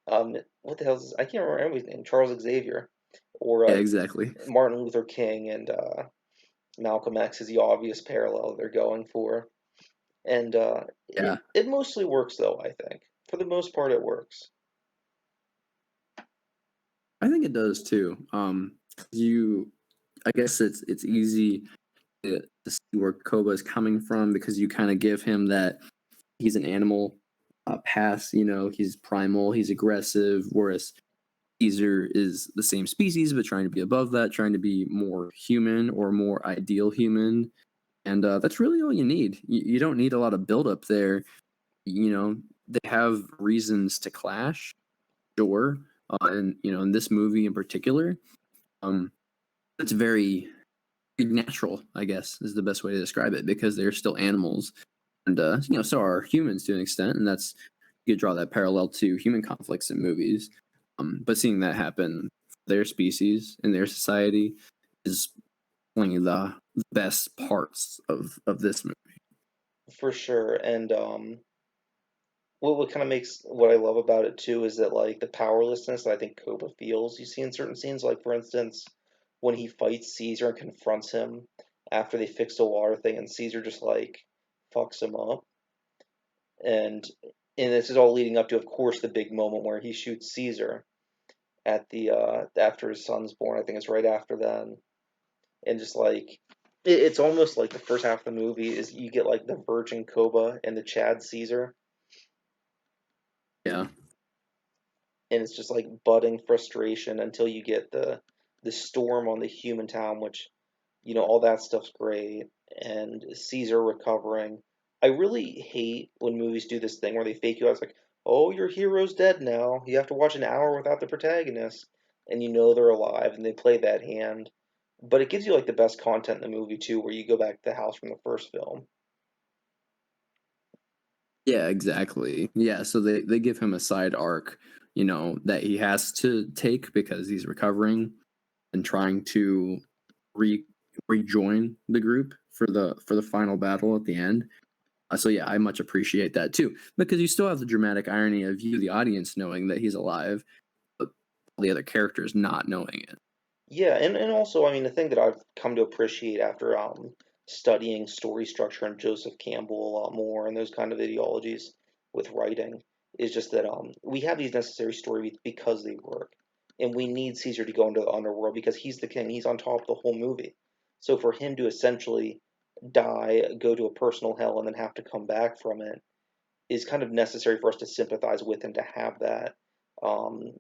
What the hell is this? I can't remember his name. Charles Xavier, or Yeah, exactly. Martin Luther King and Malcolm X is the obvious parallel they're going for, and Yeah, it mostly works though. I think for the most part it works. I think it does too. You, I guess it's easy to see where Koba is coming from because you kind of give him that he's an animal pass. You know, he's primal, he's aggressive, whereas Caesar is the same species but trying to be above that, trying to be more human or more ideal human, and that's really all you need. You don't need a lot of buildup there. You know, they have reasons to clash, sure, and you know, in this movie in particular, um, it's very natural, I guess, is the best way to describe it because they're still animals, and you know, so are humans to an extent, and that's you could draw that parallel to human conflicts in movies. But seeing that happen, their species and their society is one of the best parts of this movie. For sure. And what kind of makes what I love about it too is that like the powerlessness that I think Koba feels. You see in certain scenes, like for instance, when he fights Caesar and confronts him after they fix the water thing, and Caesar just like fucks him up, and this is all leading up to, of course, the big moment where he shoots Caesar at the after his son's born. I think it's right after then, and just like it's almost like the first half of the movie is you get like the virgin Koba and the Chad Caesar, Yeah, and it's just like budding frustration until you get the storm on the human town, which all that stuff's great, and Caesar recovering. I really hate when movies do this thing where they fake you out. It's like, oh, your hero's dead now. You have to watch an hour without the protagonist, and you know they're alive, and they play that hand. But it gives you like the best content in the movie too, where you go back to the house from the first film. yeah, exactly. Yeah, so they give him a side arc, you know, that he has to take because he's recovering and trying to re rejoin the group for the final battle at the end. So yeah, I much appreciate that too because you still have the dramatic irony of you, the audience, knowing that he's alive, but all the other characters not knowing it. Yeah, and also, I mean, the thing that I've come to appreciate after studying story structure and Joseph Campbell a lot more and those kind of ideologies with writing is just that we have these necessary story beats because they work, and we need Caesar to go into the underworld because he's the king, he's on top of the whole movie. So for him to essentially die, go to a personal hell, and then have to come back from it is kind of necessary for us to sympathize with him to have that um,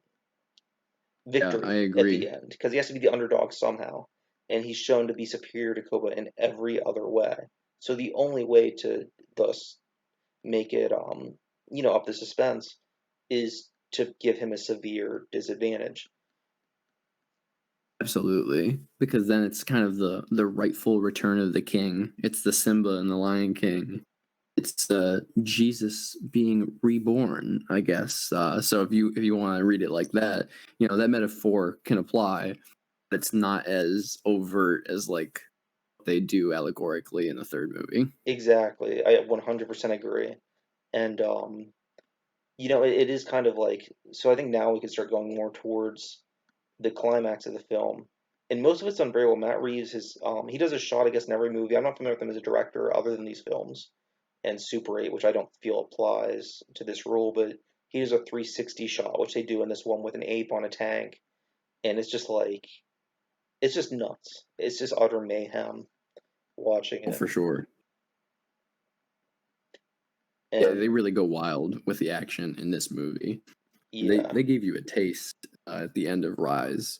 Yeah, I victory at the agree. end because he has to be the underdog somehow, and he's shown to be superior to Koba in every other way. So the only way to thus make it up the suspense is to give him a severe disadvantage. Absolutely, because then it's kind of the rightful return of the king. It's the Simba and the Lion King. It's Jesus being reborn, I guess. So if you want to read it like that, you know that metaphor can apply. But it's not as overt as like they do allegorically in the third movie. Exactly, I 100% agree. And it is kind of like, so I think now we can start going more towards the climax of the film. And most of it's done very well. Matt Reeves he does a shot, I guess, in every movie. I'm not familiar with him as a director other than these films and Super 8, which I don't feel applies to this rule, but he does a 360 shot, which they do in this one with an ape on a tank, and it's just like it's just nuts. It's just utter mayhem watching Oh, it. for sure. Yeah, And they really go wild with the action in this movie. yeah, They gave you a taste at the end of Rise,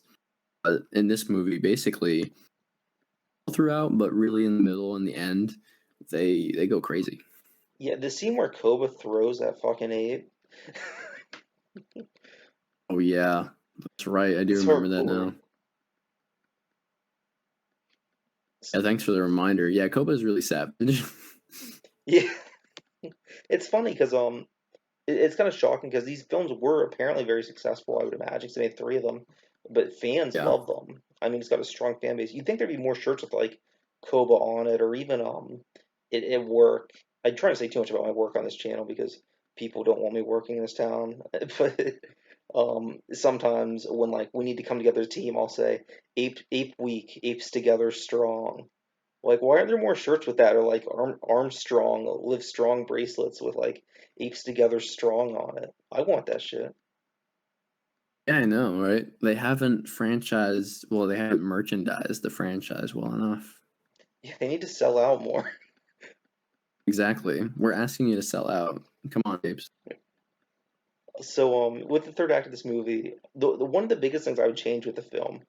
but in this movie, basically throughout, but really in the middle and the end, they go crazy. yeah, the scene where Koba throws that fucking ape, Oh yeah, that's right. I do it's remember that hardcore. now. Yeah, thanks for the reminder. Yeah, Koba is really savage. Yeah, it's funny because it's kind of shocking because these films were apparently very successful. I would imagine 'cause they made three of them, but fans Yeah, love them. I mean, it's got a strong fan base. You'd think there'd be more shirts with like Koba on it, or even it work. I try to say too much about my work on this channel because people don't want me working in this town. But sometimes when like we need to come together as a team, I'll say Ape Week, Apes Together Strong. Like, why aren't there more shirts with that, or like Armstrong, Live Strong bracelets with like Apes Together Strong on it? I want that shit. Yeah, I know, right? They haven't franchised, well, they haven't merchandised the franchise well enough. Yeah, they need to sell out more. Exactly. We're asking you to sell out. Come on, Apes. So, with the third act of this movie, the one of the biggest things I would change with the film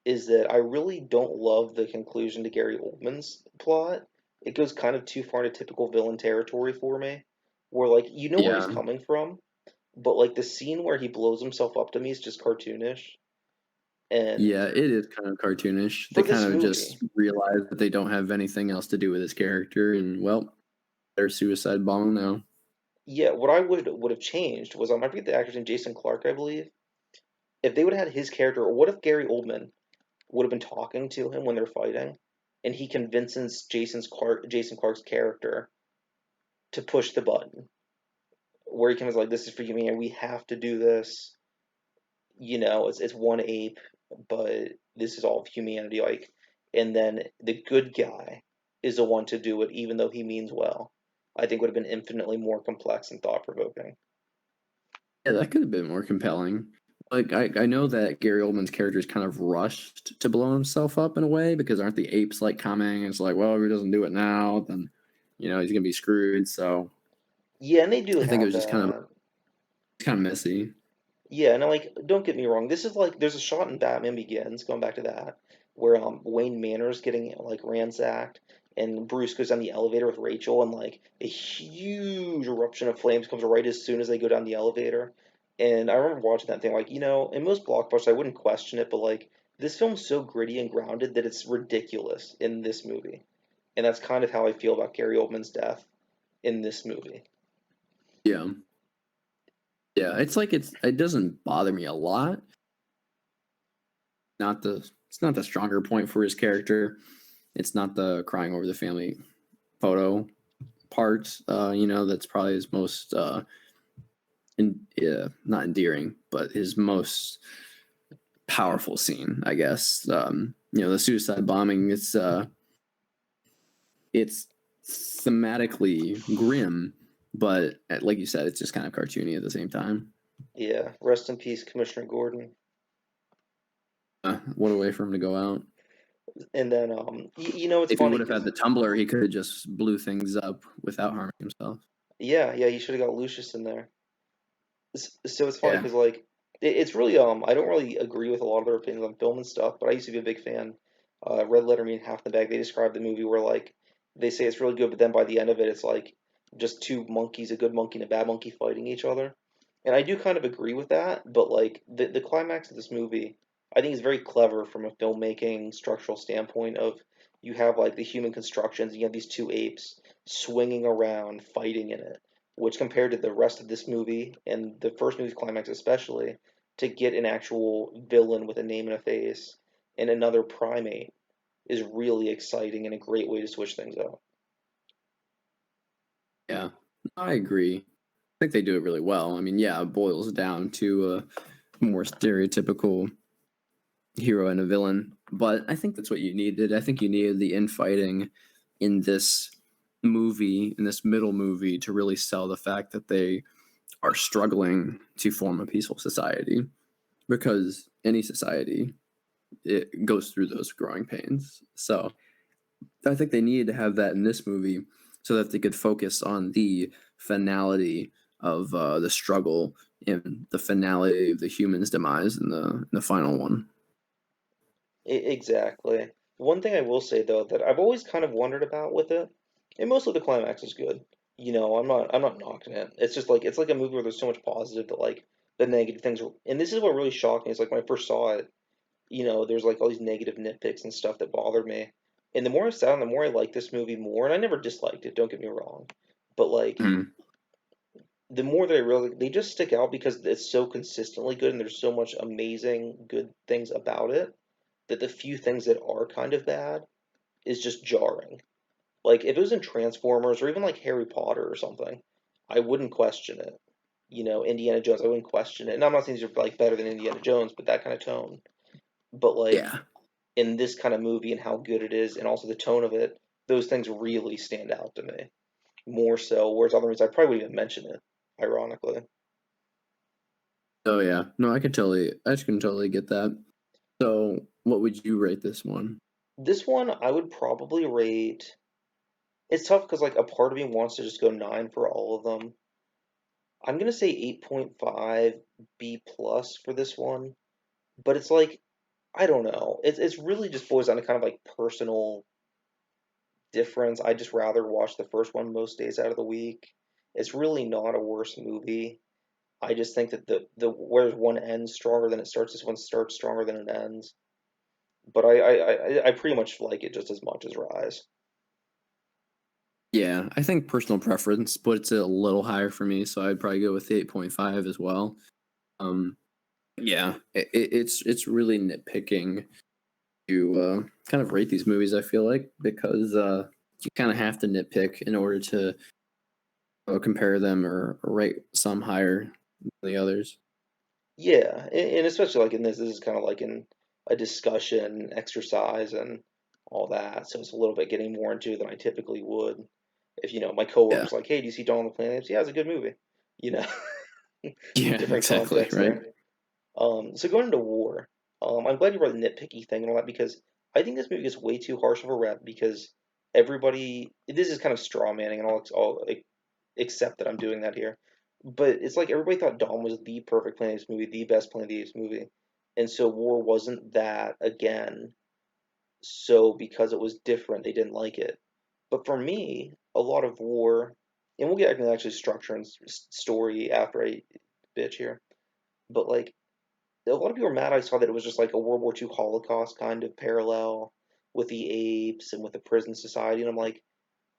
is that I really don't love the conclusion to Gary Oldman's plot. It goes kind of too far into typical villain territory for me, where like you know where he's Yeah. coming from, but like the scene where he blows himself up to me is just cartoonish. And Yeah, it is kind of cartoonish. They for kind this of movie, just realize that they don't have anything else to do with his character, and well, they're suicide bombing now. yeah, what I would have changed was I forget the actor's name, Jason Clark, I believe. If they would have had his character, or what if Gary Oldman would have been talking to him when they're fighting, and he convinces Jason Clark's character to push the button, where he comes like, "This is for you, man. We have to do this. You know, it's one ape, but this is all of humanity." Like, and then the good guy is the one to do it, even though he means well. I think would have been infinitely more complex and thought provoking. Yeah, that could have been more compelling. Like I know that Gary Oldman's character is kind of rushed to blow himself up in a way because aren't the apes like coming? It's like, well, if he doesn't do it now, then he's gonna be screwed. So Yeah, and they do I think it have was just that. kind of messy. Yeah, and like, don't get me wrong. This is like, there's a shot in Batman Begins, going back to that, where Wayne Manor's getting like ransacked, and Bruce goes down the elevator with Rachel, and like a huge eruption of flames comes right as soon as they go down the elevator. And I remember watching that thing, like, in most blockbusters, I wouldn't question it, but like, this film's so gritty and grounded that it's ridiculous in this movie. And that's kind of how I feel about Gary Oldman's death in this movie. Yeah, yeah. It doesn't bother me a lot. Not the It's not the stronger point for his character. It's not the crying over the family photo part. That's probably his most not endearing, but his most powerful scene, I guess. The suicide bombing. It's thematically grim, but like you said, it's just kind of cartoony at the same time. Yeah, rest in peace, Commissioner Gordon. What a way for him to go out. And then, it's If he funny would have had because the tumbler, he could have just blew things up without harming himself. yeah, he should have got Lucius in there. So it's funny Yeah. because like it's really I don't really agree with a lot of their opinions on film and stuff, but I used to be a big fan. Red Letter Mean Half the Bag. They describe the movie where like they say it's really good, but then by the end of it, it's like just two monkeys, a good monkey and a bad monkey fighting each other. And I do kind of agree with that, but like the climax of this movie, I think is very clever from a filmmaking structural standpoint. Of you have like the human constructions, and you have these two apes swinging around, fighting in it, which compared to the rest of this movie and the first movie's climax especially, to get an actual villain with a name and a face and another primate is really exciting and a great way to switch things up. Yeah, I agree. I think they do it really well. I mean, yeah, it boils down to a more stereotypical hero and a villain, but I think that's what you needed. I think you needed the infighting in this movie, in this middle movie, to really sell the fact that they are struggling to form a peaceful society, because any society, it goes through those growing pains. So I think they needed to have that in this movie so that they could focus on the finality of the struggle and the finality of the human's demise in the final one. Exactly. One thing I will say though that I've always kind of wondered about with it, and mostly the climax is good. I'm not knocking it. It's just like it's like a movie where there's so much positive that like the negative things are, and this is what really shocked me. Is like when I first saw it, there's like all these negative nitpicks and stuff that bothered me. And the more I sat on, the more I liked this movie more. And I never disliked it, don't get me wrong. But like Mhm. the more that I really, they just stick out because it's so consistently good and there's so much amazing good things about it that the few things that are kind of bad is just jarring. Like if it was in Transformers or even like Harry Potter or something, I wouldn't question it. Indiana Jones, I wouldn't question it. And I'm not saying these are like better than Indiana Jones, but that kind of tone. But like Yeah. in this kind of movie and how good it is, and also the tone of it, those things really stand out to me more so. Whereas other movies, I probably wouldn't even mention it, ironically. Oh yeah. No, I can totally get that. So, what would you rate this one? This one, I would probably rate. It's tough because like a part of me wants to just go 9 for all of them. I'm gonna say 8.5 B plus for this one, but it's like I don't know. It's really just boils down to kind of like personal difference. I just rather watch the first one most days out of the week. It's really not a worse movie. I just think that the whereas one ends stronger than it starts, this one starts stronger than it ends. But I pretty much like it just as much as Rise. Yeah, I think personal preference puts it a little higher for me, so I'd probably go with 8.5 as well. Um, yeah, it's really nitpicking to kind of rate these movies. I feel like because you kind of have to nitpick in order to compare them or rate some higher than the others. Yeah, and especially like in this is kind of like in a discussion exercise and all that. So it's a little bit getting more into it than I typically would. If my Yeah, coworker's like, "Hey, do you see Dawn of the Planet of the Apes?" Yeah, it's a good movie. You know, yeah, different exactly, context right. there. So going into War, I'm glad you brought the nitpicky thing and all that because I think this movie gets way too harsh of a rep because everybody. This is kind of straw manning, and I'll like, accept that I'm doing that here. But it's like everybody thought Dawn was the perfect Planet of the Apes movie, the best Planet of the Apes movie, and so War wasn't that again. So because it was different, they didn't like it. But for me, a lot of War, and we'll get into actually structure and story after I bitch here. But like a lot of people were mad I saw that it was just like a World War II Holocaust kind of parallel with the apes and with the prison society. And I'm like,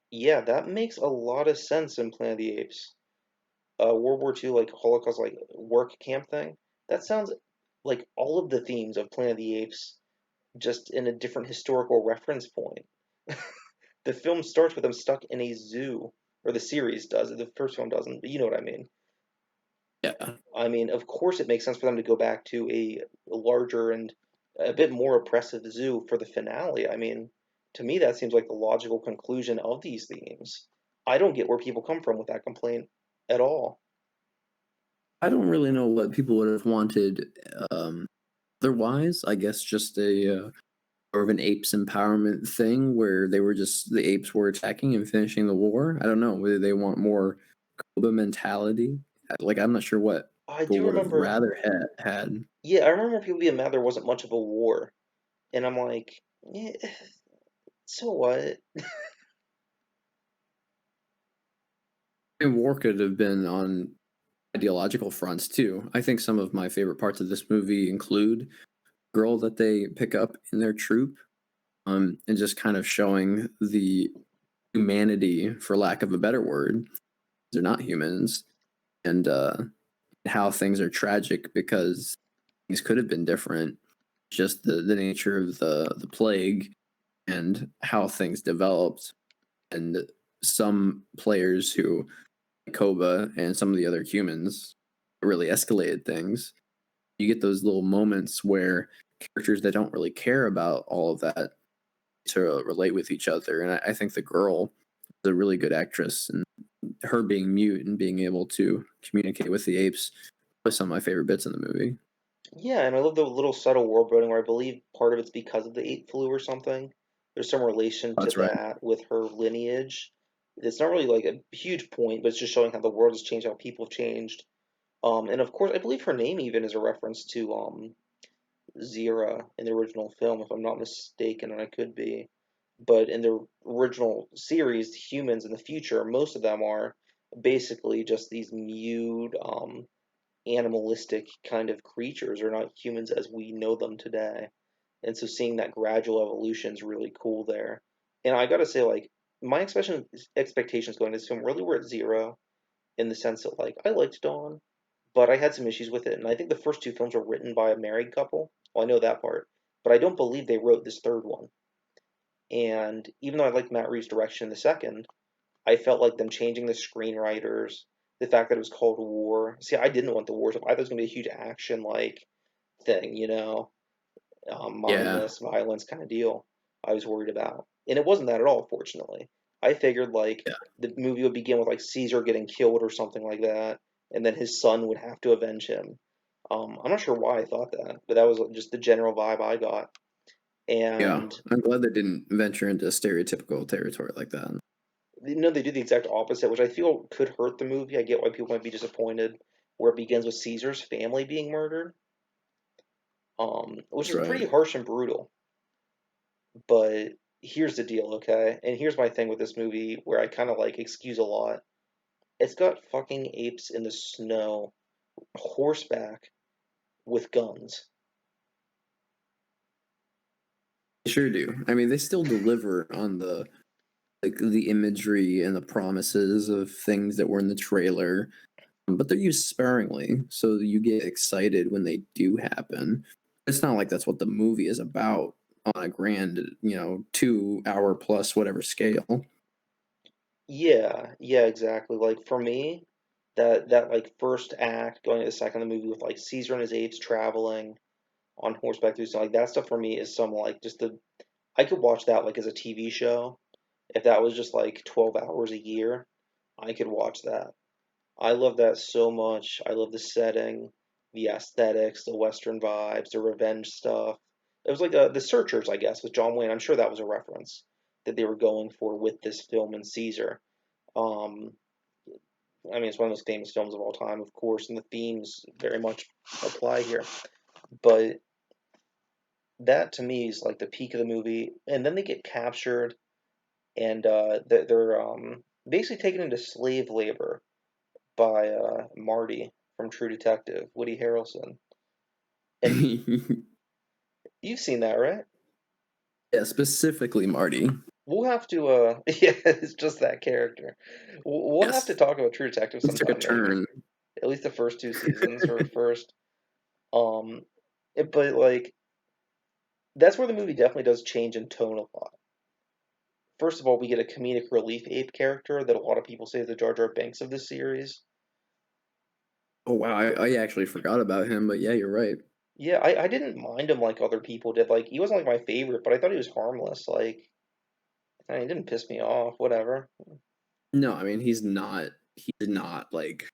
yeah, that makes a lot of sense in Planet of the Apes. World War II, like Holocaust, like work camp thing. That sounds like all of the themes of Planet of the Apes, just in a different historical reference point. The film starts with them stuck in a zoo, or the series does. The first film doesn't, but you know what I mean. Yeah, I mean, of course, it makes sense for them to go back to a larger and a bit more oppressive zoo for the finale. I mean, to me, that seems like the logical conclusion of these themes. I don't get where people come from with that complaint at all. I don't really know what people would have wanted otherwise. I guess just a sort of an apes empowerment thing where they were just the apes were attacking and finishing the war. I don't know whether they want more Koba mentality. Like I'm not sure what I people do would have remember, rather had. yeah, I remember people being mad there wasn't much of a war, and I'm like, yeah, so what? And war could have been on ideological fronts too. I think some of my favorite parts of this movie include girl that they pick up in their troop, and just kind of showing the humanity, for lack of a better word. They're not humans, and how things are tragic because things could have been different. Just the nature of the plague and how things developed, and some players who Koba and some of the other humans really escalated things. You get those little moments where characters that don't really care about all of that to relate with each other, and I think the girl is a really good actress, and her being mute and being able to communicate with the apes was some of my favorite bits in the movie. Yeah, and I love the little subtle world building where I believe part of it's because of the ape flu or something. There's some relation to That's right. that with her lineage. It's not really like a huge point, but it's just showing how the world has changed, how people have changed. And of course, I believe her name even is a reference to Zira in the original film, if I'm not mistaken, and I could be. But in the original series, humans in the future, most of them are basically just these mute, animalistic kind of creatures, are not humans as we know them today. And so seeing that gradual evolution is really cool there. And I gotta say, like, my expectations going into this film really were at zero in the sense that, like, I liked Dawn, but I had some issues with it. And I think the first two films were written by a married couple. Well, I know that part, but I don't believe they wrote this third one. And even though I liked Matt Reeves' direction in the second, I felt like them changing the screenwriters, The fact that it was called War. See, I didn't want the war stuff. I thought it was gonna be a huge action like thing, Yeah, mindless violence kind of deal. I was worried about, and it wasn't that at all. Fortunately, I figured like yeah, the movie would begin with like Caesar getting killed or something like that, and then his son would have to avenge him. I'm not sure why I thought that, but that was just the general vibe I got. yeah. And I'm glad they didn't venture into stereotypical territory like that. they do the exact opposite, which I feel could hurt the movie. I get why people might be disappointed, where it begins with Caesar's family being murdered, which That's is right. pretty harsh and brutal. But here's the deal, okay? And here's my thing with this movie where I kind of like excuse a lot. It's got fucking apes in the snow, horseback with guns. They sure do. I mean, they still deliver on the imagery and the promises of things that were in the trailer, but they're used sparingly, so you get excited when they do happen. It's not like that's what the movie is about on a grand, 2 hour plus whatever scale. Yeah, yeah, exactly. Like for me, that like first act going to the second of the movie with like Caesar and his apes traveling on horseback through snow, like that stuff for me is some like just the I could watch that like as a TV show. If that was just like 12 hours a year, I could watch that. I love that so much. I love the setting, the aesthetics, the Western vibes, the revenge stuff. It was like The Searchers, I guess, with John Wayne. I'm sure that was a reference that they were going for with this film and Caesar. Um, I mean, it's one of the most famous films of all time, of course, and the themes very much apply here. But that to me is like the peak of the movie. And then they get captured and they're basically taken into slave labor by Marty from True Detective, Woody Harrelson. And Yeah, you've seen that, right? specifically Marty. We'll have to, yeah, it's just that character. We'll have to Yes, talk about True Detective this took a sometime, maybe. turn. At least the first two seasons, or first. Um, but like, that's where the movie definitely does change in tone a lot. First of all, we get a comedic relief ape character that a lot of people say is the Jar Jar Binks of this series. Oh wow, I actually forgot about him, but yeah, you're right. Yeah, I didn't mind him like other people did. Like, he wasn't like my favorite, but I thought he was harmless. Like, I mean, he didn't piss me off. Whatever. No, I mean he's not like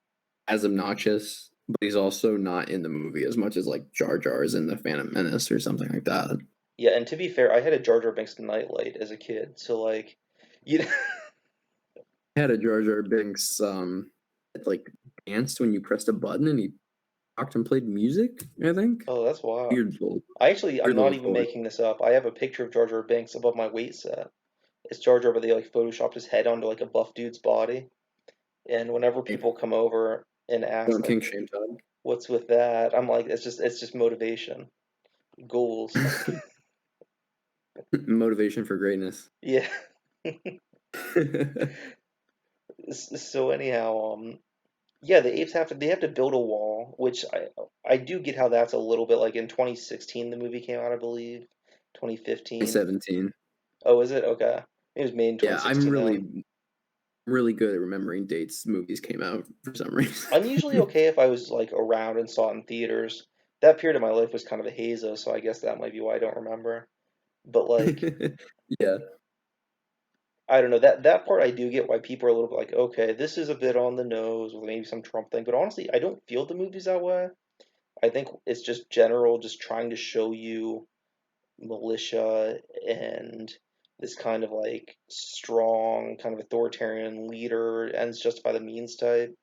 as obnoxious, but he's also not in the movie as much as like Jar Jar is in the Phantom Menace or something like that. Yeah, and to be fair, I had a Jar Jar Binks nightlight as a kid, so like, you know, I had a Jar Jar Binks that like danced when you pressed a button and he talked and played music, I think. oh, that's wild. Weird little I'm weird not little even toy. making this up. I have a picture of Jar Jar Binks above my weight set. It's Jar Jar, but they like photoshopped his head onto like a buff dude's body. And whenever Hey, people come over and ask don't like, kink shame Todd. "What's with that?" I'm like, it's just motivation, goals. Motivation for greatness. Yeah. So anyhow, yeah, the apes they have to build a wall, which I do get how that's a little bit like in 2016 the movie came out, I believe. 2015. 2017. Oh, is it? Okay. It was made in Yeah, I'm 2016 then. really good at remembering dates movies came out for some I'm usually reason. okay if I was like around and saw it in theaters. That period of my life was kind of a haze though, so I guess that might be why I don't remember. But like, Yeah, I don't know, that part I do get why people are a little bit like, okay, this is a bit on the nose with maybe some Trump thing. But honestly, I don't feel the movies that way. I think it's just general, just trying to show you militia and this kind of like strong, kind of authoritarian leader ends justify the means type,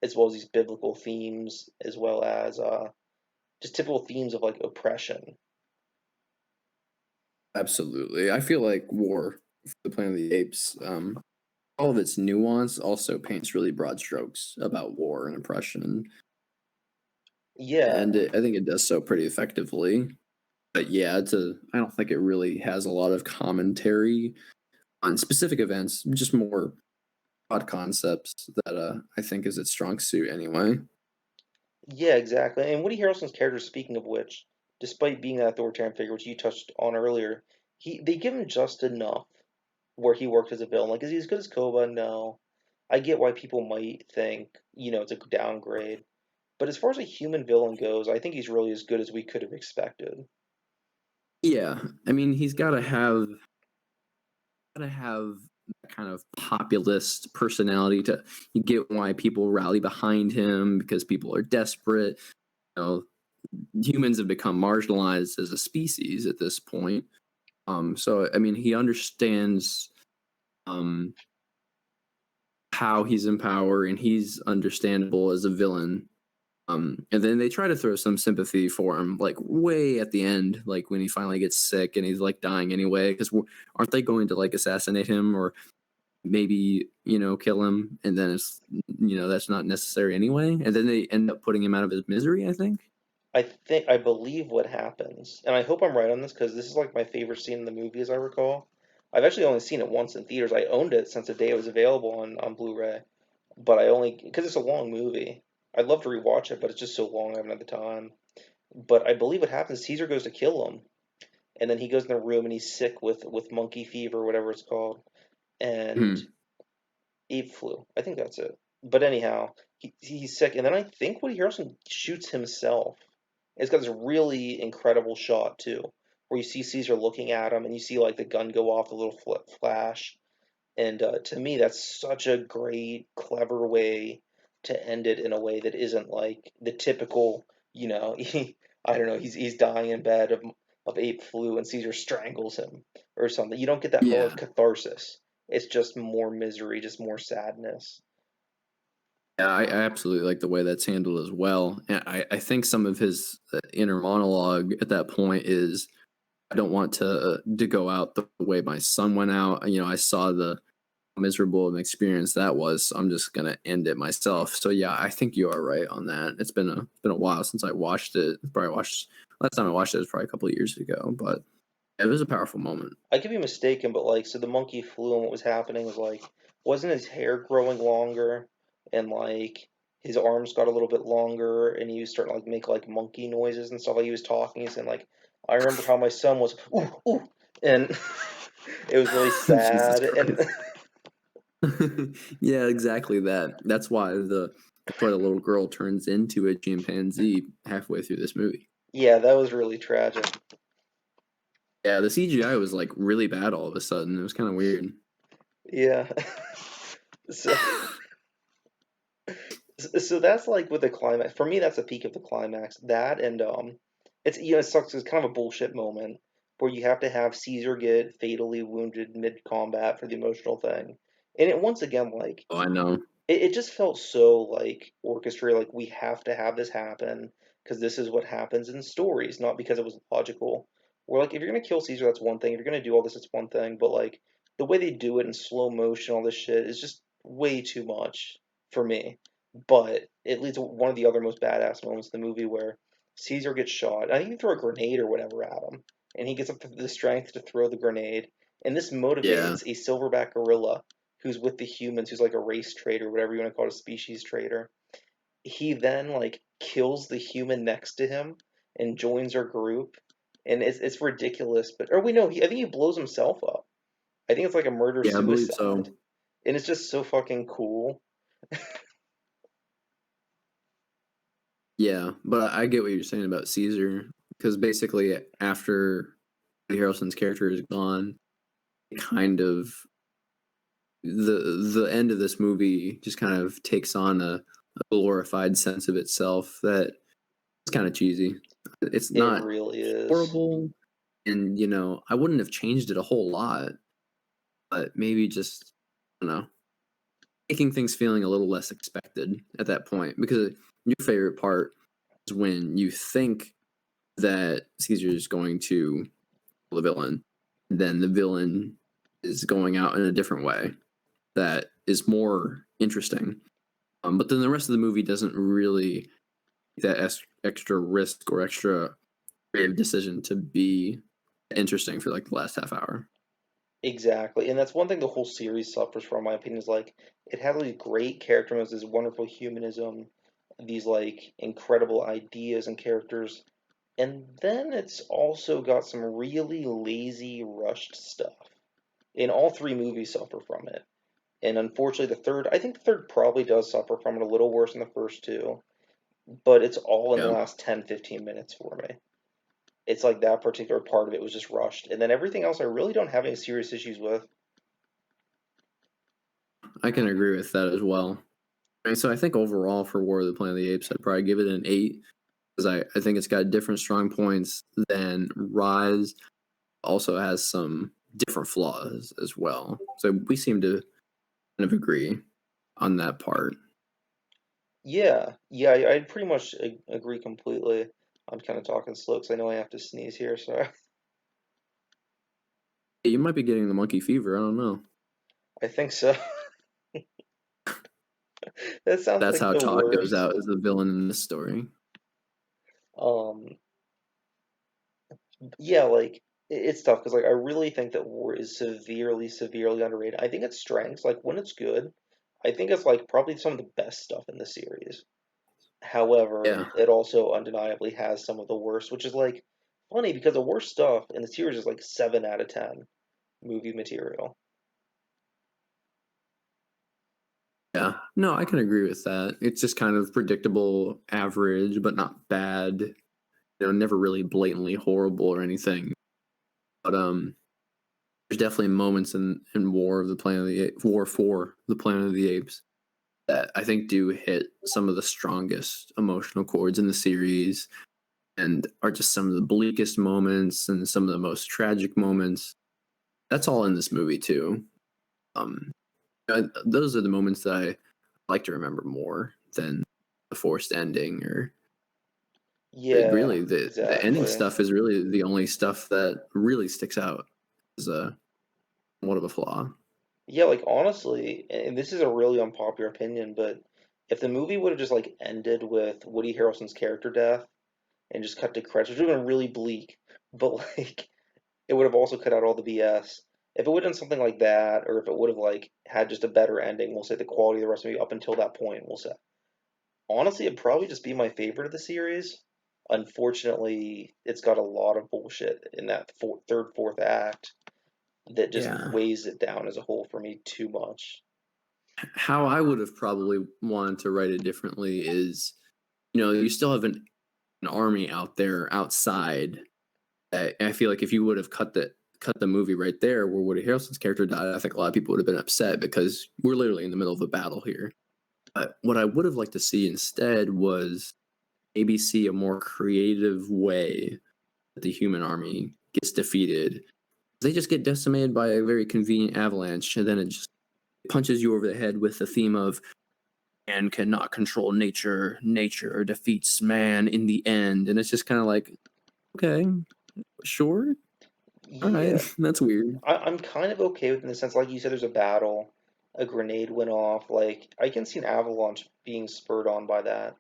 as well as these biblical themes, as well as just typical themes of like oppression. absolutely. I feel like War, the Planet of the Apes, all of its nuance also paints really broad strokes about war and oppression, and Yeah, I think it does so pretty effectively. But yeah, I don't think it really has a lot of commentary on specific events, just more broad concepts that I think is its strong suit anyway. yeah, exactly. And Woody Harrelson's character, speaking of which, despite being that authoritarian figure, which you touched on earlier, they give him just enough where he worked as a villain. Like, is he as good as Koba? No. I get why people might think, it's a downgrade. But as far as a human villain goes, I think he's really as good as we could have expected. Yeah, I mean, he's gotta have that kind of populist personality to you get why people rally behind him because people are desperate. You know, humans have become marginalized as a species at this point. So I mean, he understands um how he's in power and he's understandable as a villain. And then they try to throw some sympathy for him, like way at the end, like when he finally gets sick and he's like dying anyway. Because aren't they going to like assassinate him or maybe kill him? And then it's that's not necessary anyway. And then they end up putting him out of his misery. I think. I believe what happens, and I hope I'm right on this because this is like my favorite scene in the movie, as I recall. I've actually only seen it once in theaters. I owned it since the day it was available on Blu-ray, but I only because it's a long movie. I'd love to rewatch it, but it's just so long I haven't had the time. But I believe what happens, Caesar goes to kill him, and then he goes in the room and he's sick with monkey fever, or whatever it's called, and Hmm. ape flu. I think that's it. But anyhow, he's sick, and then I think Woody Harrelson shoots himself. It's got this really incredible shot too, where you see Caesar looking at him, and you see like the gun go off, the little flash. And to me, that's such a great, clever way to end it in a way that isn't like the typical, I don't know, he's dying in bed of ape flu, and Caesar strangles him or something. You don't get that moment Yeah. of catharsis. It's just more misery, just more sadness. Yeah, I absolutely like the way that's handled as well. And I think some of his inner monologue at that point is I don't want to go out the way my son went out. I saw the miserable of an experience that was. So I'm just gonna end it myself. So yeah, I think you are right on that. It's been a while since I watched it. Probably watched last time I watched it was probably a couple of years ago, but it was a powerful moment. I could be mistaken, but like, so the monkey flu and what was happening was like, wasn't his hair growing longer, and like his arms got a little bit longer, and he was starting to like make like monkey noises and stuff. Like he was talking, he's saying like, I remember how my son was, ooh, ooh, and it was really Jesus sad, and Christ. Yeah, exactly that. That's why the little girl turns into a chimpanzee halfway through this movie. yeah, that was really tragic. Yeah, the CGI was like really bad all of a sudden. It was kind of weird. Yeah, so so that's like with the climax. For me, that's the peak of the climax. That and it's it sucks. It's kind of a bullshit moment where you have to have Caesar get fatally wounded mid combat for the emotional thing, and it once again like Oh, I know. it just felt so like orchestrated. Like we have to have this happen because this is what happens in stories, not because it was logical. Where like if you're gonna kill Caesar, that's one thing. If you're gonna do all this, it's one thing. But like the way they do it in slow motion, all this shit is just way too much for me. But it leads to one of the other most badass moments in the movie where Caesar gets shot. I think you throw a grenade or whatever at him, and he gets up to the strength to throw the grenade. And this Yeah. motivates a silverback gorilla who's with the humans, who's like a race trader, whatever you want to call it, a species trader. He then like kills the human next to him and joins our group, and it's ridiculous. But or we know I think he blows himself up. I think it's like a murder Yeah, I believe suicide, so. and it's just so fucking cool. Yeah, but I get what you're saying about Caesar because basically after Woody Harrelson's character is gone, kind of the end of this movie just kind of takes on a glorified sense of itself that it's kind of cheesy. It's It not really is. horrible, and I wouldn't have changed it a whole lot, but maybe just I don't know, making things feeling a little less expected at that point because your favorite part is when you think that Caesar is going to kill the villain, then the villain is going out in a different way that is more interesting. But then the rest of the movie doesn't really that extra risk or extra creative decision to be interesting for like the last half hour. Exactly, and that's one thing the whole series suffers from, in my opinion, is like it had these great character moments, this wonderful humanism, these like incredible ideas and characters, and then it's also got some really lazy, rushed stuff. And all three movies suffer from it. And unfortunately, I think the third probably does suffer from it a little worse than the first two, but it's all in the Yeah, last 10, 15 minutes for me. It's like that particular part of it was just rushed. And then everything else I really don't have any serious issues with. I can agree with that as well. I mean, so I think overall for War of the Planet of the Apes, I'd probably give it an 8 because I think it's got different strong points than Rise. Also has some different flaws as well. So we seem to kind of agree on that part. Yeah, yeah, I pretty much agree completely. I'm kind of talking slow because I know I have to sneeze here, so You might be getting the monkey fever. I don't know. I think so. That sounds That's like how the Todd goes worst. out as the villain in this story. Um, yeah, like it's tough because like I really think that War is severely, severely underrated. I think its strengths, like when it's good, I think it's like probably some of the best stuff in the series. However, Yeah, it also undeniably has some of the worst, which is like funny because the worst stuff in the series is like 7 out of 10 movie material. yeah. No, I can agree with that. It's just kind of predictable, average, but not bad. Never really blatantly horrible or anything. But there's definitely moments in War for the Planet of the Apes that I think do hit some of the strongest emotional chords in the series and are just some of the bleakest moments and some of the most tragic moments. That's all in this movie too. Um, those are the moments that I like to remember more than the forced ending or but Yeah, really the ending exactly. stuff is really the only stuff that really sticks out as a what of a flaw. Yeah, like honestly, and this is a really unpopular opinion, but if the movie would have just like ended with Woody Harrelson's character death and just cut to credits, which would have been really bleak, but like it would have also cut out all the BS. If it would have done something like that, or if it would have like had just a better ending, we'll say the quality of the rest of the movie up until that point, we'll say. Honestly, it'd probably just be my favorite of the series. Unfortunately, it's got a lot of bullshit in that third, fourth act that just Yeah. weighs it down as a whole for me too much. How I would have probably wanted to write it differently is, you still have an army out there outside. I feel like if you would have cut the movie right there where Woody Harrelson's character died, I think a lot of people would have been upset because we're literally in the middle of a battle here. But what I would have liked to see instead was maybe see a more creative way that the human army gets defeated. They just get decimated by a very convenient avalanche, and then it just punches you over the head with the theme of man cannot control nature, nature defeats man in the end. And it's just kind of like, okay, sure. All right, Yeah, that's weird. I'm kind of okay with it in the sense, like you said, there's a battle, a grenade went off. Like I can see an avalanche being spurred on by that,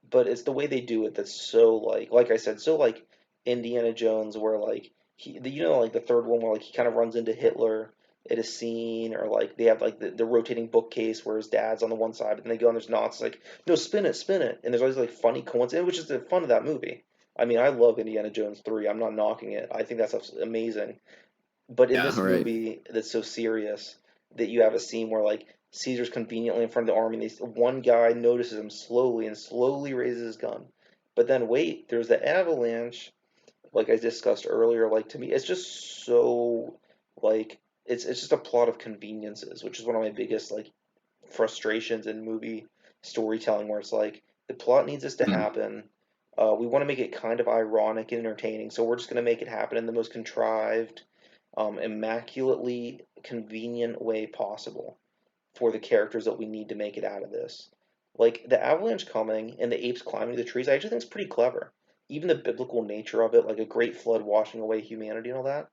but it's the way they do it that's so like I said, so like Indiana Jones, where like like the third one where like he kind of runs into Hitler at a scene, or like they have like the rotating bookcase where his dad's on the one side, but then they go and there's Nazis like, no, spin it, and there's always like funny coincidence, which is the fun of that movie. I mean, I love Indiana Jones 3. I'm not knocking it. I think that stuff's amazing. But in Yeah, this all right. movie that's so serious that you have a scene where like Caesar's conveniently in front of the army, and one guy notices him slowly and slowly raises his gun. But then wait, there's the avalanche, like I discussed earlier. Like to me, it's just so like it's just a plot of conveniences, which is one of my biggest like frustrations in movie storytelling, where it's like the plot needs this to Mm. happen. We want to make it kind of ironic and entertaining, so we're just going to make it happen in the most contrived, immaculately convenient way possible for the characters that we need to make it out of this. Like the avalanche coming and the apes climbing the trees, I actually think it's pretty clever. Even the biblical nature of it, like a great flood washing away humanity and all that,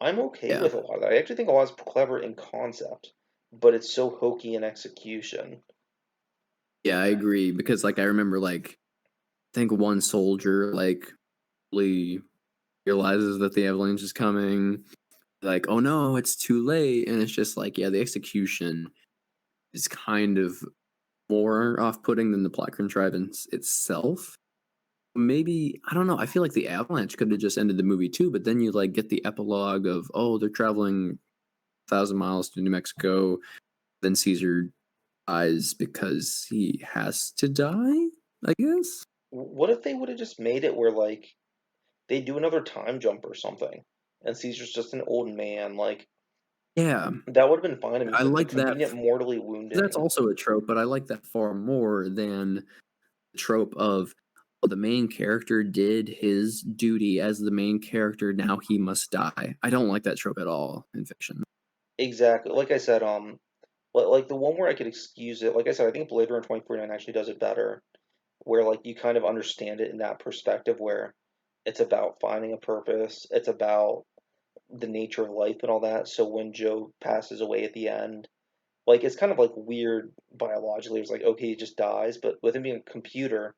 I'm okay Yeah. with a lot of that. I actually think a lot is clever in concept, but it's so hokey in execution. Yeah, I agree because like I remember like I think one soldier like really realizes that the avalanche is coming, like, oh no, it's too late. And it's just like, yeah, the execution is kind of more off putting than the plot contrivance itself. Maybe I don't know. I feel like the avalanche could have just ended the movie too, but then you like get the epilogue of oh they're traveling 1,000 miles to New Mexico. then Caesar dies because he has to die, I guess. What if they would have just made it where like they do another time jump or something, and Caesar's just an old man? Like Yeah, that would have been fine to me I because the like that. convenient mortally That's wounding. also a trope, but I like that far more than the trope of, "Oh, the main character did his duty as the main character, now he must die." I don't like that trope at all in fiction. Exactly. Like I said, like the one where I could excuse it. Like I said, I think Blade Runner 2049 actually does it better, where like you kind of understand it in that perspective where it's about finding a purpose, it's about the nature of life and all that. So when Joe passes away at the end, like it's kind of like weird biologically. It's like okay, he just dies, but with him being a computer,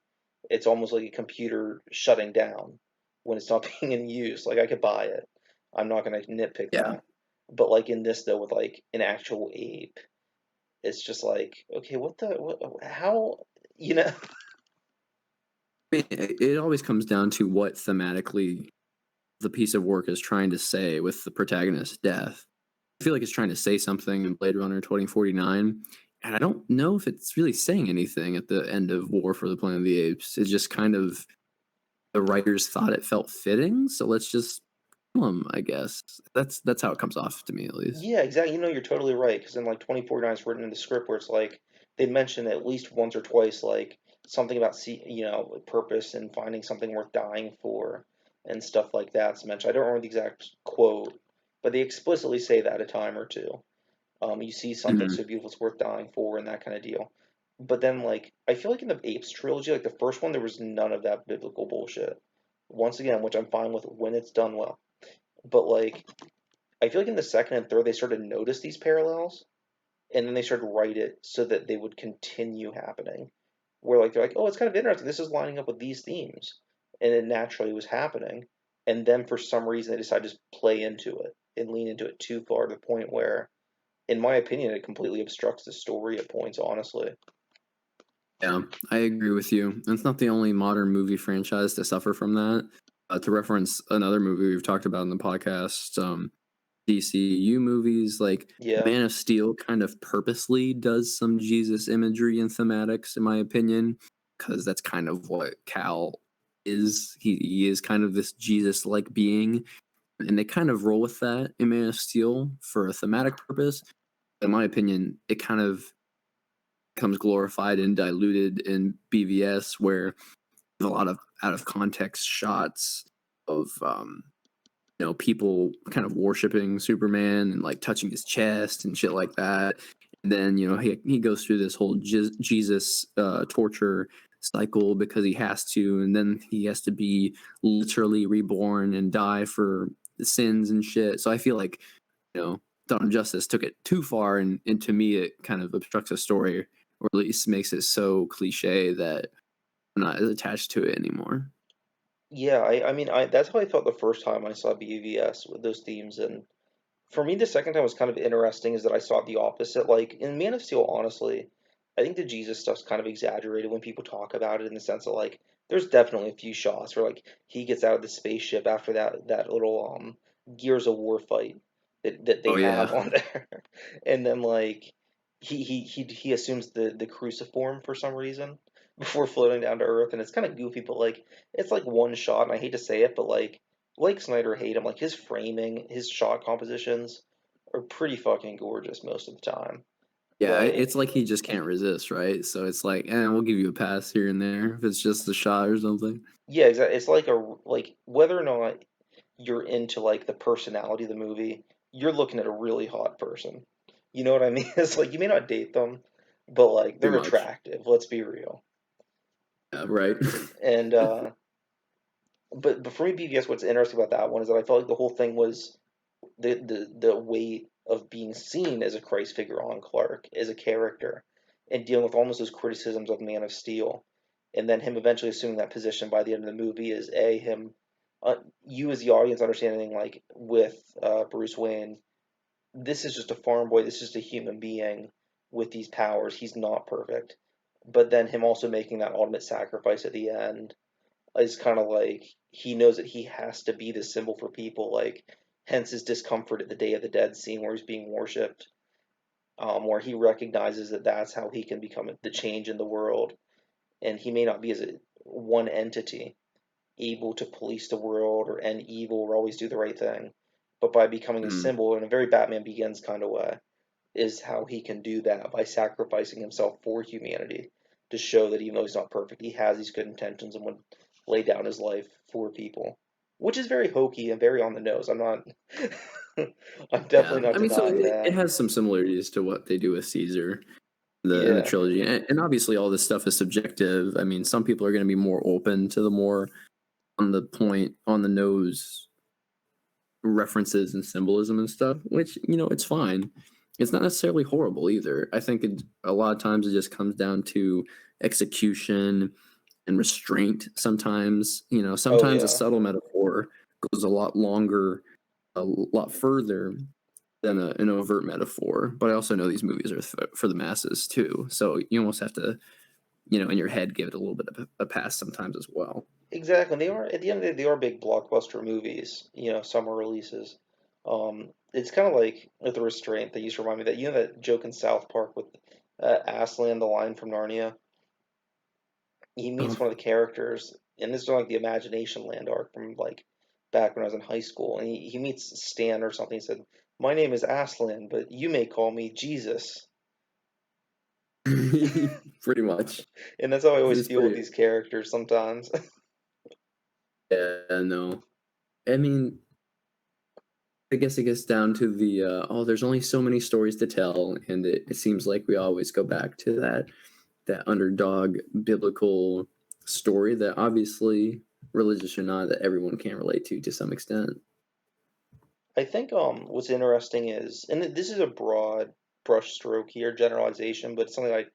it's almost like a computer shutting down when it's not being in use. Like I could buy it. I'm not gonna nitpick Yeah. that. But like in this though, with like an actual ape, it's just like okay, how you know? I mean, it always comes down to what thematically the piece of work is trying to say with the protagonist's death. I feel like it's trying to say something in Blade Runner 2049, and I don't know if it's really saying anything at the end of War for the Planet of the Apes. It's just kind of the writers thought it felt fitting, so let's just kill him, I guess. That's how it comes off to me, at least. Yeah, exactly. You know, you're totally right. Because in like 2049 is written in the script where it's like they mention at least once or twice like something about purpose and finding something worth dying for and stuff like that's mentioned. I don't remember the exact quote, but they explicitly say that a time or two. You see something Mhm. so beautiful it's worth dying for and that kind of deal. But then like I feel like in the Apes trilogy, like the first one, there was none of that biblical bullshit. Once again, which I'm fine with when it's done well. But like I feel like in the second and third, they started to notice these parallels, and then they started to write it so that they would continue happening. Where like they're like, oh, it's kind of interesting. This is lining up with these themes, and it naturally was happening. And then for some reason, they decided to just play into it and lean into it too far to the point where, in my opinion, it completely obstructs the story at points. Honestly, Yeah, I agree with you. And it's not the only modern movie franchise to suffer from that. To reference another movie we've talked about in the podcast, DCU movies, like yeah, Man of Steel kind of purposely does some Jesus imagery and thematics, in my opinion, because that's kind of what Cal is. He is kind of this Jesus like being, and they kind of roll with that in Man of Steel for a thematic purpose. In my opinion, it kind of becomes glorified and diluted in BVS, where there's a lot of out of context shots of people kind of worshiping Superman and like touching his chest and shit like that. And then he goes through this whole Jesus torture cycle because he has to, and then he has to be literally reborn and die for the sins and shit. So I feel like Dawn of Justice took it too far, and to me it kind of obstructs the story, or at least makes it so cliche that I'm not as attached to it anymore. yeah. I mean, that's how I felt the first time I saw BVS with those themes, and for me, the second time was kind of interesting is that I saw the opposite. Like in Man of Steel, honestly, I think the Jesus stuff's kind of exaggerated when people talk about it in the sense of like there's definitely a few shots where like he gets out of the spaceship after that little Gears of War fight that they Oh yeah, have on there. And then like he assumes the cruciform for some reason before floating down to Earth, and it's kind of goofy, but like it's like one shot, and I hate to say it, but like Snyder hate him. Like his framing, his shot compositions are pretty fucking gorgeous most of the time. yeah. But It's like he just can't resist, right? So it's like, we'll give you a pass here and there if it's just a shot or something. yeah, exactly. It's like whether or not you're into like the personality of the movie, you're looking at a really hot person. You know what I mean? It's like you may not date them, but like Pretty they're much. attractive. Let's be real. Yeah, right. And but for me, BVS, what's interesting about that one is that I felt like the whole thing was the weight of being seen as a Christ figure on Clark as a character and dealing with almost those criticisms of Man of Steel, and then him eventually assuming that position by the end of the movie is a him you as the audience understanding like with Bruce Wayne, this is just a farm boy, this is just a human being with these powers, he's not perfect, but then him also making that ultimate sacrifice at the end is kind of like he knows that he has to be the symbol for people, like hence his discomfort at the Day of the Dead scene where he's being worshipped. where he recognizes that that's how he can become the change in the world, and he may not be as a one entity able to police the world or end evil or always do the right thing, but by becoming a Mm. symbol in a very Batman Begins kind of way, is how he can do that by sacrificing himself for humanity to show that even though he's not perfect, he has these good intentions and would lay down his life for people, which is very hokey and very on the nose. I'm not, I'm definitely Yeah, not I mean, so denying it that. has some similarities to what they do with Caesar in the Yeah, trilogy, and obviously all this stuff is subjective. I mean, some people are going to be more open to the more on the point, on the nose references and symbolism and stuff, which it's fine. It's not necessarily horrible either. I think a lot of times it just comes down to execution and restraint. Sometimes, oh sometimes a yeah, subtle metaphor goes a lot longer, a lot further than an overt metaphor. But I also know these movies are for the masses too, so you almost have to, in your head, give it a little bit of a pass sometimes as well. exactly. They are at the end of the day, they are big blockbuster movies, summer releases. It's kind of like with the restraint. They used to remind me that that joke in South Park with Aslan, the lion from Narnia. He meets Um, one of the characters, and this is like the Imagination Land arc from like back when I was in high school, and he meets Stan or something. He said, "My name is Aslan, but you may call me Jesus." pretty much. And that's how I always It's feel with pretty. these characters sometimes. Yeah, no. I mean, I guess it gets down to the there's only so many stories to tell, and it seems like we always go back to that underdog biblical story that obviously, religious or not, that everyone can relate to some extent. I think what's interesting is, and this is a broad brushstroke here, generalization, but it's something I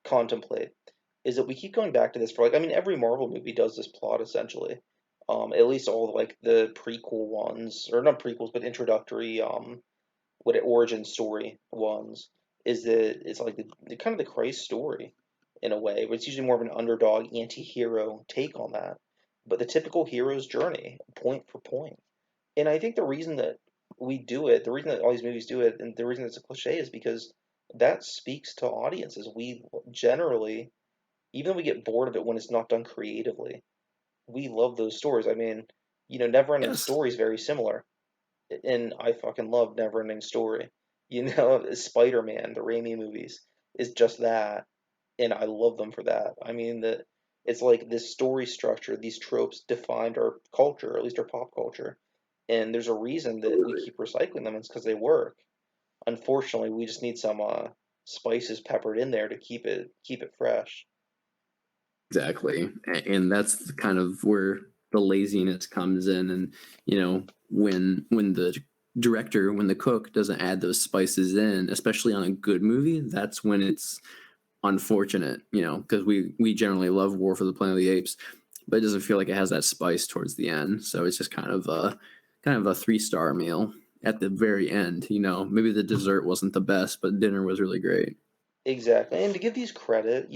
contemplate, is that we keep going back to this for like, I mean, every Marvel movie does this plot essentially. At least all like the prequel ones, or not prequels, but introductory, what origin story ones, is that it's like the kind of the Christ story in a way, but it's usually more of an underdog anti-hero take on that. But the typical hero's journey, point for point. And I think the reason that we do it, the reason that all these movies do it, and the reason it's a cliche is because that speaks to audiences. We generally, even though we get bored of it when it's not done creatively, we love those stories. I mean, Neverending Yes, Story is very similar, and I fucking love Neverending Story. Spider-Man, the Raimi movies, is just that, and I love them for that. I mean, it's like this story structure, these tropes defined our culture, or at least our pop culture, and there's a reason that we absolutely. keep recycling them. It's because they work. Unfortunately, we just need some spices peppered in there to keep it fresh. Exactly. And that's kind of where the laziness comes in. And, when the director, when the cook doesn't add those spices in, especially on a good movie, that's when it's unfortunate, because we generally love War for the Planet of the Apes, but it doesn't feel like it has that spice towards the end. So it's just kind of a 3-star meal at the very end. Maybe the dessert wasn't the best, but dinner was really great. Exactly. And to give these credit,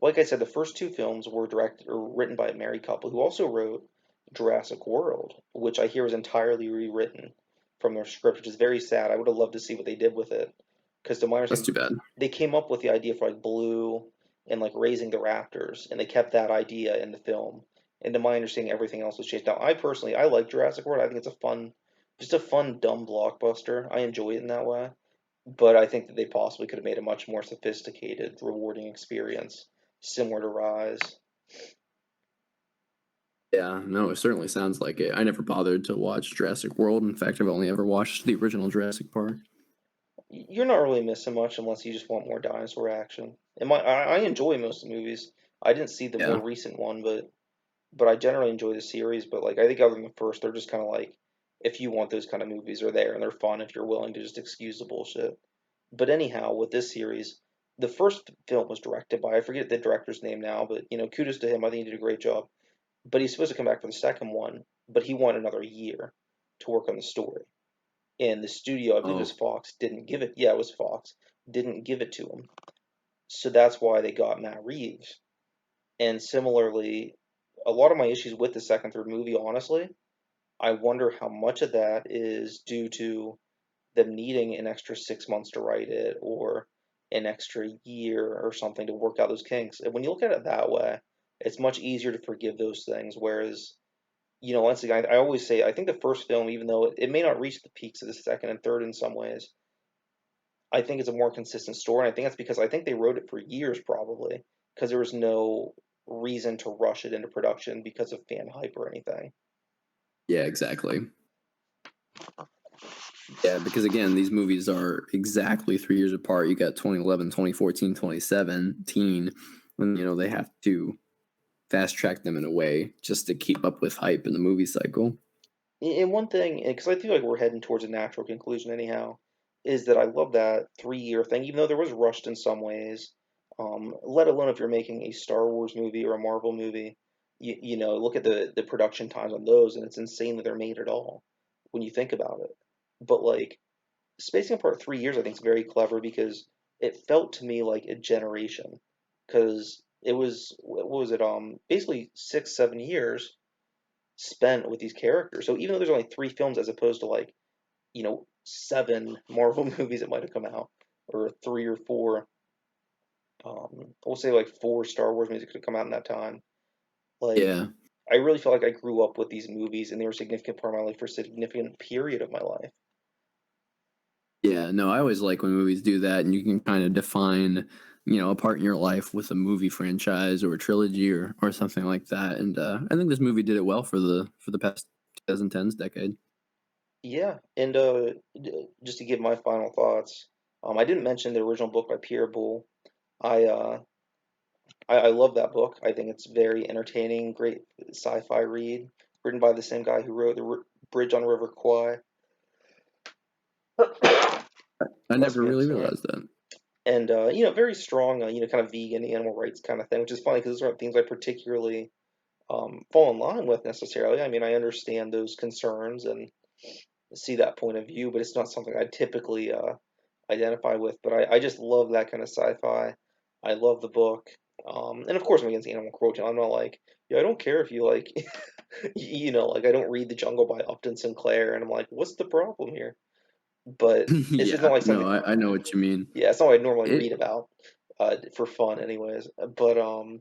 like I said, the first two films were directed or written by a married couple who also wrote Jurassic World, which I hear was entirely rewritten from their script, which is very sad. I would have loved to see what they did with it. Because to my That's understanding, too bad. they came up with the idea for like Blue and like raising the raptors, and they kept that idea in the film. And to my understanding, everything else was changed. Now, I like Jurassic World. I think it's just a fun, dumb blockbuster. I enjoy it in that way, but I think that they possibly could have made a much more sophisticated, rewarding experience, similar to Rise. Yeah, no, it certainly sounds like it. I never bothered to watch Jurassic World. In fact, I've only ever watched the original Jurassic Park. You're not really missing much unless you just want more dinosaur action. I enjoy most of the movies. I didn't see the more Yeah, recent one, but I generally enjoy the series. But like I think other than the first, they're just kind of like if you want those kind of movies, are there and they're fun if you're willing to just excuse the bullshit. But anyhow, with this series, the first film was directed by I forget the director's name now, but kudos to him. I think he did a great job. But he's supposed to come back for the second one, but he wanted another year to work on the story. And the studio, I believe it was oh, Fox, didn't give it. Yeah, it was Fox, didn't give it to him. So that's why they got Matt Reeves. And similarly, a lot of my issues with the second, third movie, honestly, I wonder how much of that is due to them needing an extra 6 months to write it or an extra year or something to work out those kinks. And when you look at it that way, it's much easier to forgive those things. Whereas, once again, I always say I think the first film, even though it may not reach the peaks of the second and third in some ways, I think it's a more consistent story. And I think that's because I think they wrote it for years probably because there was no reason to rush it into production because of fan hype or anything. Yeah, exactly. Yeah, because again, these movies are exactly 3 years apart. You got 2011, 2014, 2017, and they have to fast track them in a way just to keep up with hype in the movie cycle. And one thing, because I feel like we're heading towards a natural conclusion anyhow, is that I love that 3 year thing, even though there was rushed in some ways. Let alone if you're making a Star Wars movie or a Marvel movie, look at the production times on those, and it's insane that they're made at all when you think about it. But like spacing apart 3 years, I think is very clever because it felt to me like a generation, because it was what was it basically 6 7 years spent with these characters. So even though there's only 3 films as opposed to like, 7 Marvel movies that might have come out, or 3 or 4, we'll say like 4 Star Wars movies that could have come out in that time. Like, Yeah. I really feel like I grew up with these movies and they were a significant part of my life for a significant period of my life. Yeah, no, I always like when movies do that and you can kind of define, a part in your life with a movie franchise or a trilogy or something like that. And I think this movie did it well for the past 2010s decade. Yeah, and just to give my final thoughts, I didn't mention the original book by Pierre Boulle. I I love that book. I think it's very entertaining, great sci-fi read, written by the same guy who wrote Bridge on River Kwai. I Bless never me, I'm really sorry. realized that. And very strong, kind of vegan animal rights kind of thing, which is funny because those aren't things I particularly fall in line with necessarily. I mean, I understand those concerns and see that point of view, but it's not something I typically identify with. But I just love that kind of sci-fi. I love the book. And of course, I'm against animal cruelty. I'm not like, yeah, I don't care if you like, like I don't read The Jungle by Upton Sinclair, and I'm like, what's the problem here? But it's just not Yeah, like no, something. I know what you mean. Yeah, it's not what I'd normally It read about, for fun, anyways. But I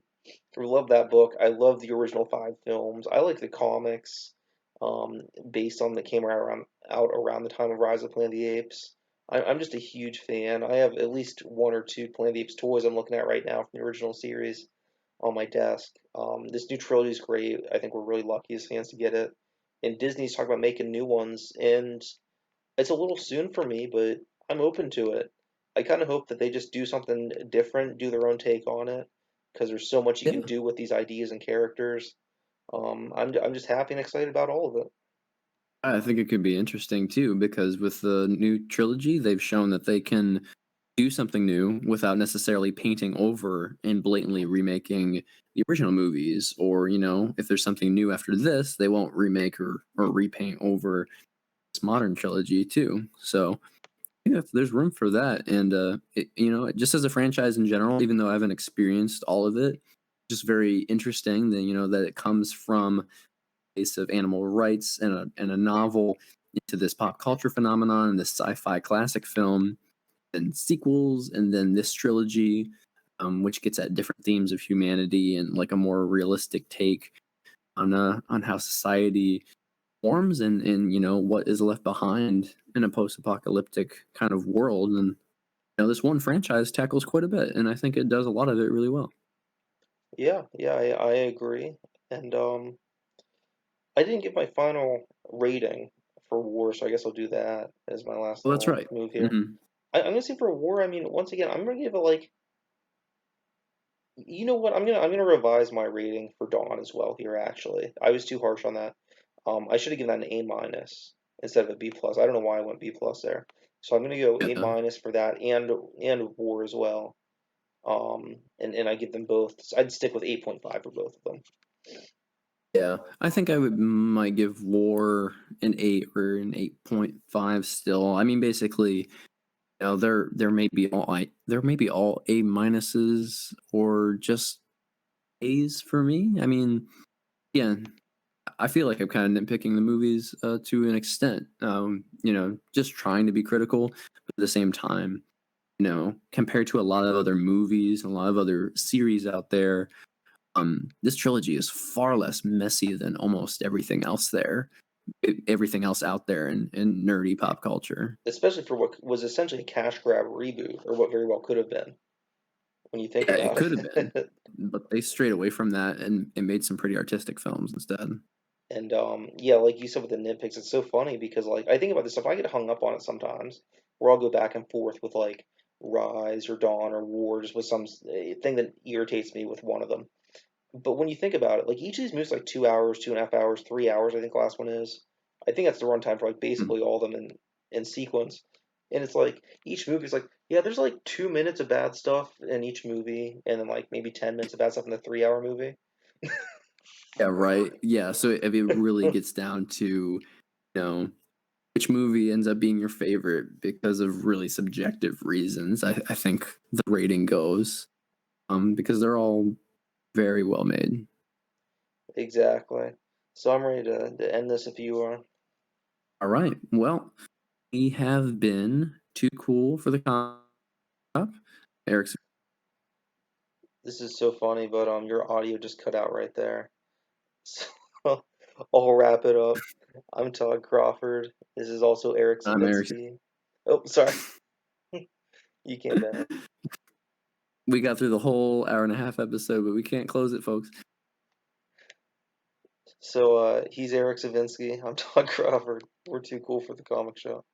love that book. I love the original 5 films. I like the comics, based on that came out around the time of Rise of the Planet of the Apes. I'm just a huge fan. I have at least 1 or 2 Planet of the Apes toys I'm looking at right now from the original series on my desk. This new trilogy is great. I think we're really lucky as fans to get it. And Disney's talking about making new ones, and it's a little soon for me, but I'm open to it. I kind of hope that they just do something different, do their own take on it, because there's so much you can yeah, do with these ideas and characters. I'm just happy and excited about all of it. I think it could be interesting too because with the new trilogy, they've shown that they can do something new without necessarily painting over and blatantly remaking the original movies. Or, if there's something new after this, they won't remake or repaint over this modern trilogy too. So yeah, there's room for that. And, just as a franchise in general, even though I haven't experienced all of it, just very interesting that, that it comes from a place of animal rights and a novel into this pop culture phenomenon and this sci-fi classic film and sequels, and then this trilogy, which gets at different themes of humanity and like a more realistic take on how society forms and what is left behind in a post-apocalyptic kind of world. And this one franchise tackles quite a bit, and I think it does a lot of it really well. Yeah, yeah, I agree. And I didn't get my final rating for War, so I guess I'll do that as my last Well, that's little right. move here. Hmm. I'm gonna say for War, I mean, once again, I'm gonna give it like, you know what? I'm gonna revise my rating for Dawn as well here. Actually, I was too harsh on that. I should have given that an A- instead of a B+. I don't know why I went B+ there. So I'm gonna go Yeah. A- for that and War as well. And I give them both. I'd stick with 8.5 for both of them. Yeah, I think I might give War an 8 or an 8.5 still. I mean, basically, there may be all A minuses or just A's for me. I mean, yeah, I feel like I'm kind of nitpicking the movies to an extent. Just trying to be critical, but at the same time, compared to a lot of other movies and a lot of other series out there, this trilogy is far less messy than almost everything else everything else out there in nerdy pop culture. especially for what was essentially a cash grab reboot, or what very well could have been when you think Yeah, it about could have been, it. but they strayed away from that and made some pretty artistic films instead. And yeah, like you said with the nitpicks, it's so funny because like I think about this stuff, I get hung up on it sometimes, where I'll go back and forth with like Rise or Dawn or War, just with some thing that irritates me with one of them. But when you think about it, like each of these movies like 2 hours, 2.5 hours, 3 hours, I think the last one is. I think that's the runtime for like Mm. basically all of them in sequence. And it's like each movie is like, yeah, there's like 2 minutes of bad stuff in each movie, and then like maybe 10 minutes of bad stuff in the 3 hour movie. Yeah, right. Yeah, so if it really gets down to, know, which movie ends up being your favorite because of really subjective reasons, I think the rating goes. Because they're all very well made. Exactly. So I'm ready to end this if you are. All right. Well, we have been too cool for the cop. Eric's. This is so funny, but your audio just cut out right there. So I'll wrap it up. I'm Todd Crawford. This is also Eric I'm Eric's. Zavinski. Oh, sorry. You came back. We got through the whole hour and a half episode, but we can't close it, folks. So he's Eric Zavinski. I'm Todd Crawford. We're too cool for the comic show.